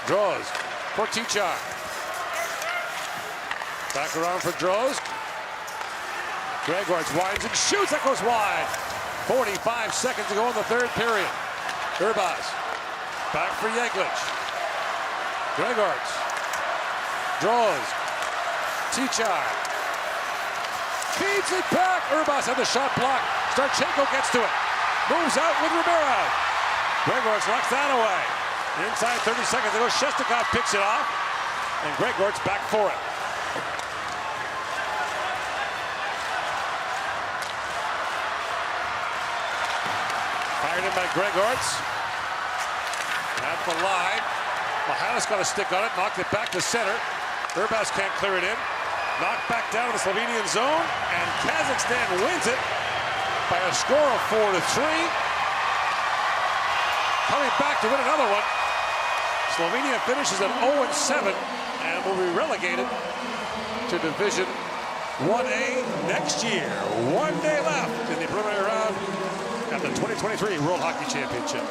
Droz for Tichar. Back around for Droz. Gregorts winds and shoots. That goes wide. 45 seconds to go in the 3rd period. Urbas. Back for Jeglic. Gregorts. Droz. Tichar. Feeds it back. Urbas had the shot blocked. Starchenko gets to it. Moves out with Rivera. Gregorts knocks that away. Inside 30 seconds to go. Shestakov picks it off. And Gregorts back for it. Fired in by Gregorts. At the line. Mihalis got a stick on it. Knocked it back to center. Urbas can't clear it in. Knocked back down to the Slovenian zone, and Kazakhstan wins it by a score of 4-3. Coming back to win another one. Slovenia finishes at 0-7 and will be relegated to Division 1A next year. 1 day left in the preliminary round at the 2023 World Hockey Championship.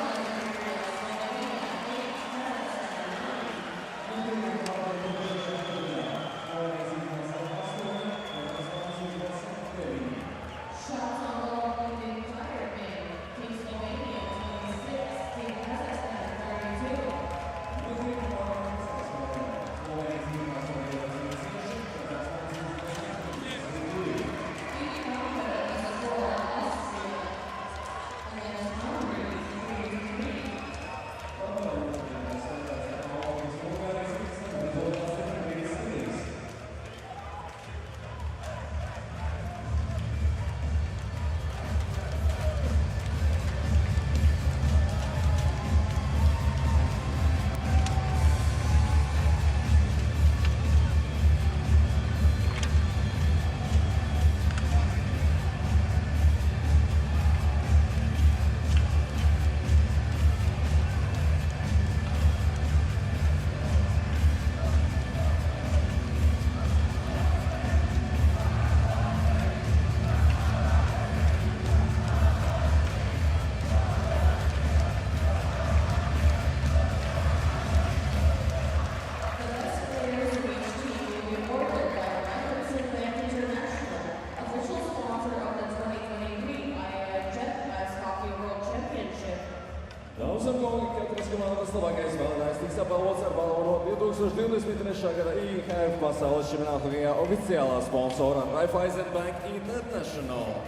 2023. gada IIHF pasaules čempionāta hokeja oficiālā sponsora Raiffeisen Bank International.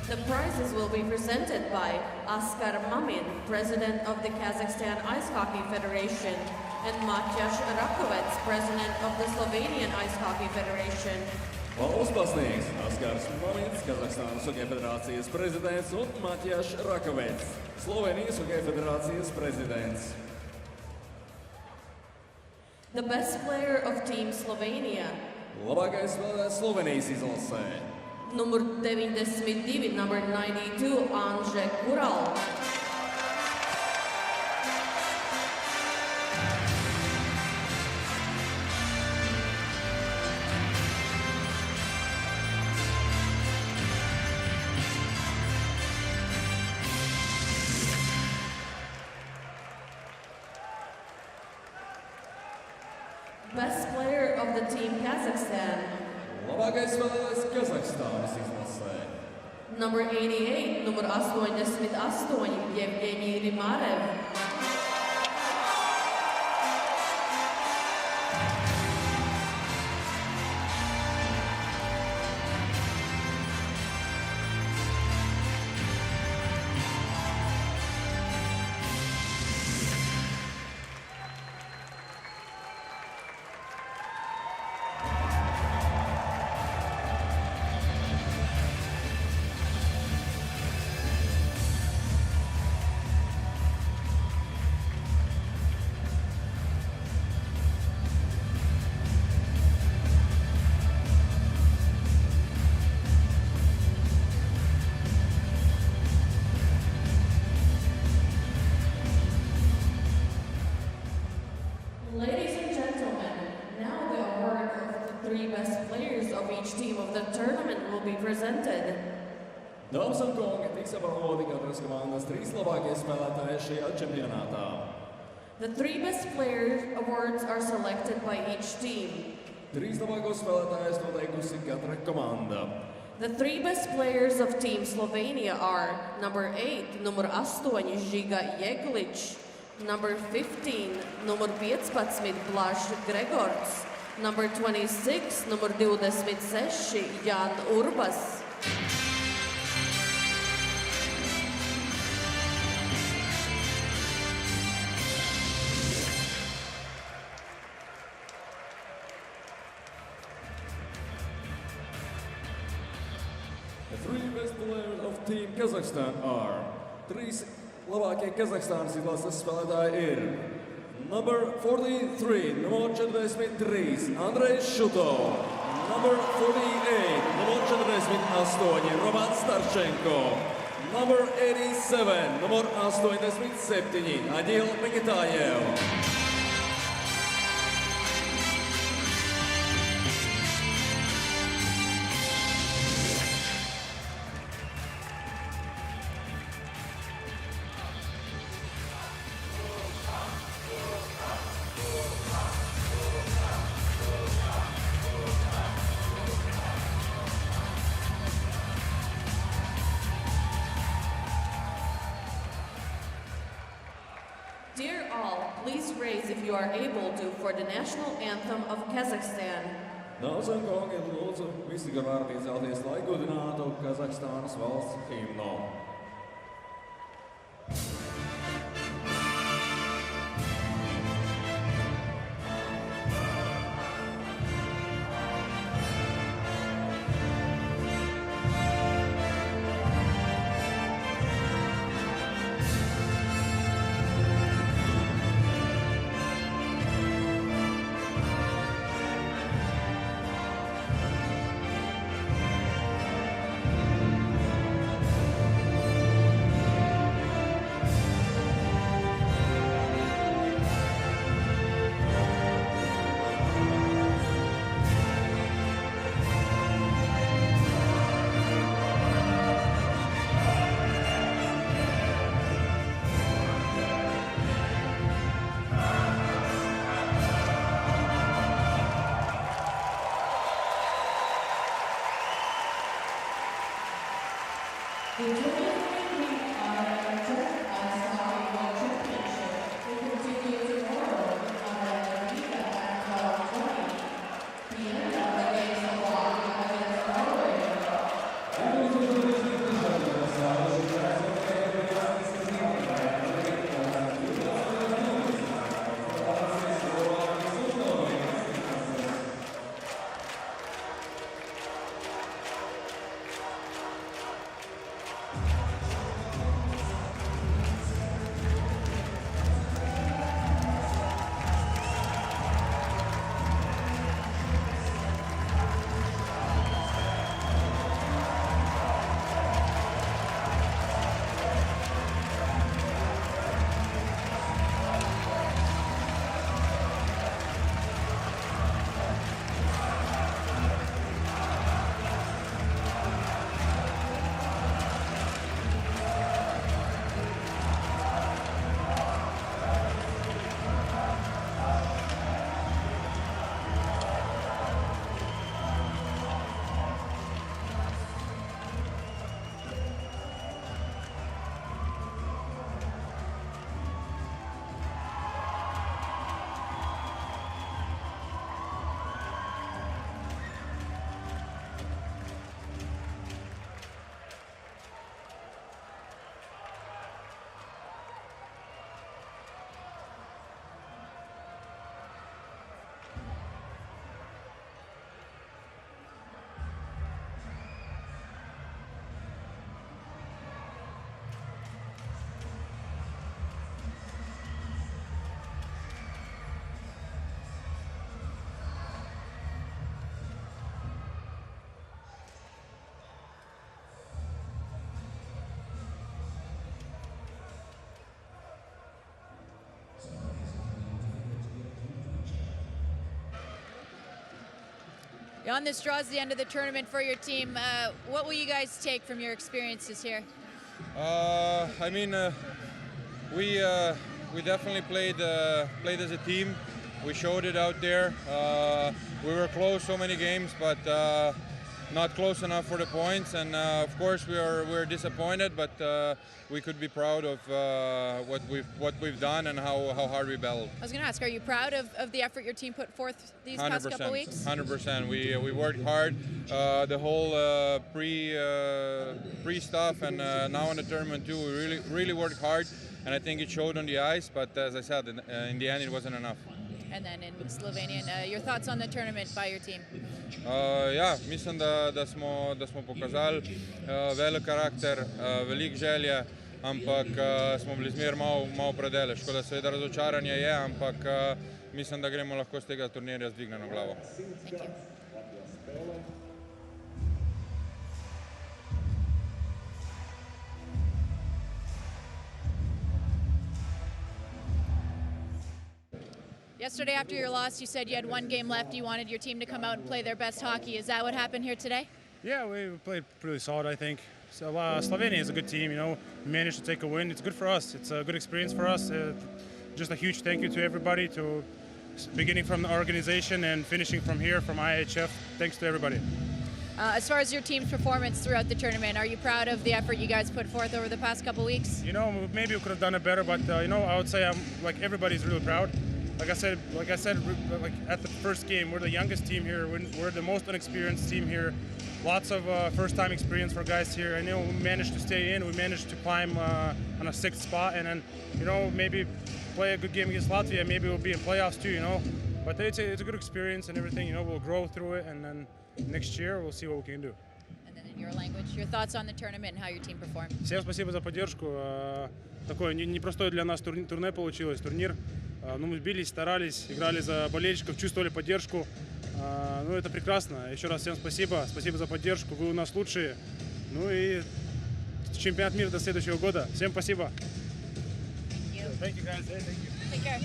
The prizes will be presented by Askar Mamin, President of the Kazakhstan Ice Hockey Federation, and Matjaž Rakovec, President of the Slovenian Ice Hockey Federation. Valsts pasniegs Askars Mamins, Kazahstānas Hokeja federācijas prezidents, un Matjaž Rakovec, Slovenijas Hokeja federācijas prezidents. The best player of Team Slovenia, Labākais spēlētājs Slovenijas izlasē. numur 92, number 92, Anže Kural. Best player of the Team Kazakhstan, Labākais spēlētājs Kazahstānas izlasē. number 88, numur 88, Yevgeny Rimarev. Ladies and gentlemen, now the award of the 3 best players of each team of the tournament will be presented. Dāmas un kungi, tiks apbalvoti katras komandas 3 labākie spēlētāji šajā čempionātā. The 3 best player awards are selected by each team. 3 labākos spēlētājus noteikusi katra komanda. The 3 best players of Team Slovenia are number 8, numur 8, Žiga Jeglič, number 15, numur 15, Blaž Gregors, number 26, numur 26, Jan Urbas. The 3 best players of Team Kazakhstan are 3 labākie Kazahstānas izlases spēlētāji ir number 43, numur 43, Andrejs Šuto, number 48, numur 48, Roman Starchenko, number 87, numur 87, Adil Mikitajev. Dear all, please raise if you are able to for the national anthem of Kazakhstan. Dāmas un kungi, lūdzu, visi, kur var piecelties, lai godinātu Kazahstānas valsts himnu. On this draws the end of the tournament for your team. What will you guys take from your experiences here? I mean, we definitely played as a team. We showed it out there. We were close so many games, but not close enough for the points. And of course, we're disappointed, but we could be proud of what we've done and how hard we battled. I was going to ask, are you proud of the effort your team put forth these past couple weeks? 100%. We worked hard. The whole pre stuff and now in the tournament too. We really worked hard, and I think it showed on the ice. But as I said, in the end, it wasn't enough. And then in Slovenian, your thoughts on the tournament by your team? Ja, mislim, da smo pokazali velik karakter, veliko želje, ampak smo bili zmer malo predaleč. Tako da seveda razočaranje je, ampak mislim, da gremo lahko z tega turnirja z dvignjeno glavo. Yesterday, after your loss, you said you had one game left. You wanted your team to come out and play their best hockey. Is that what happened here today? Yeah, we played pretty solid, I think. So Slovenia is a good team, you know. We managed to take a win. It's good for us. It's a good experience for us. Just a huge thank you to everybody, beginning from the organization and finishing from here, from IIHF. Thanks to everybody. As far as your team's performance throughout the tournament, are you proud of the effort you guys put forth over the past couple weeks? You know, maybe we could have done it better, but you know, I would say everybody's really proud. Like I said, at the first game, we're the youngest team here. We're the most inexperienced team here. Lots of first-time experience for guys here. I know we managed to stay in. We managed to climb on a 6th spot, and then, you know, maybe play a good game against Latvia. Maybe we'll be in playoffs too, you know. But it's a good experience and everything. You know, we'll grow through it, and then next year we'll see what we can do. And then in your language, your thoughts on the tournament and how your team performed. Всем спасибо за поддержку. Такое непростое для нас турне получилось, турнир. Ну, мы бились, старались, играли за болельщиков, чувствовали поддержку. Ну, это прекрасно. Еще раз всем спасибо. Спасибо за поддержку. Вы у нас лучшие. Ну и чемпионат мира до следующего года. Всем спасибо. Thank you, guys. Thank you. Take care.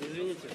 Извините.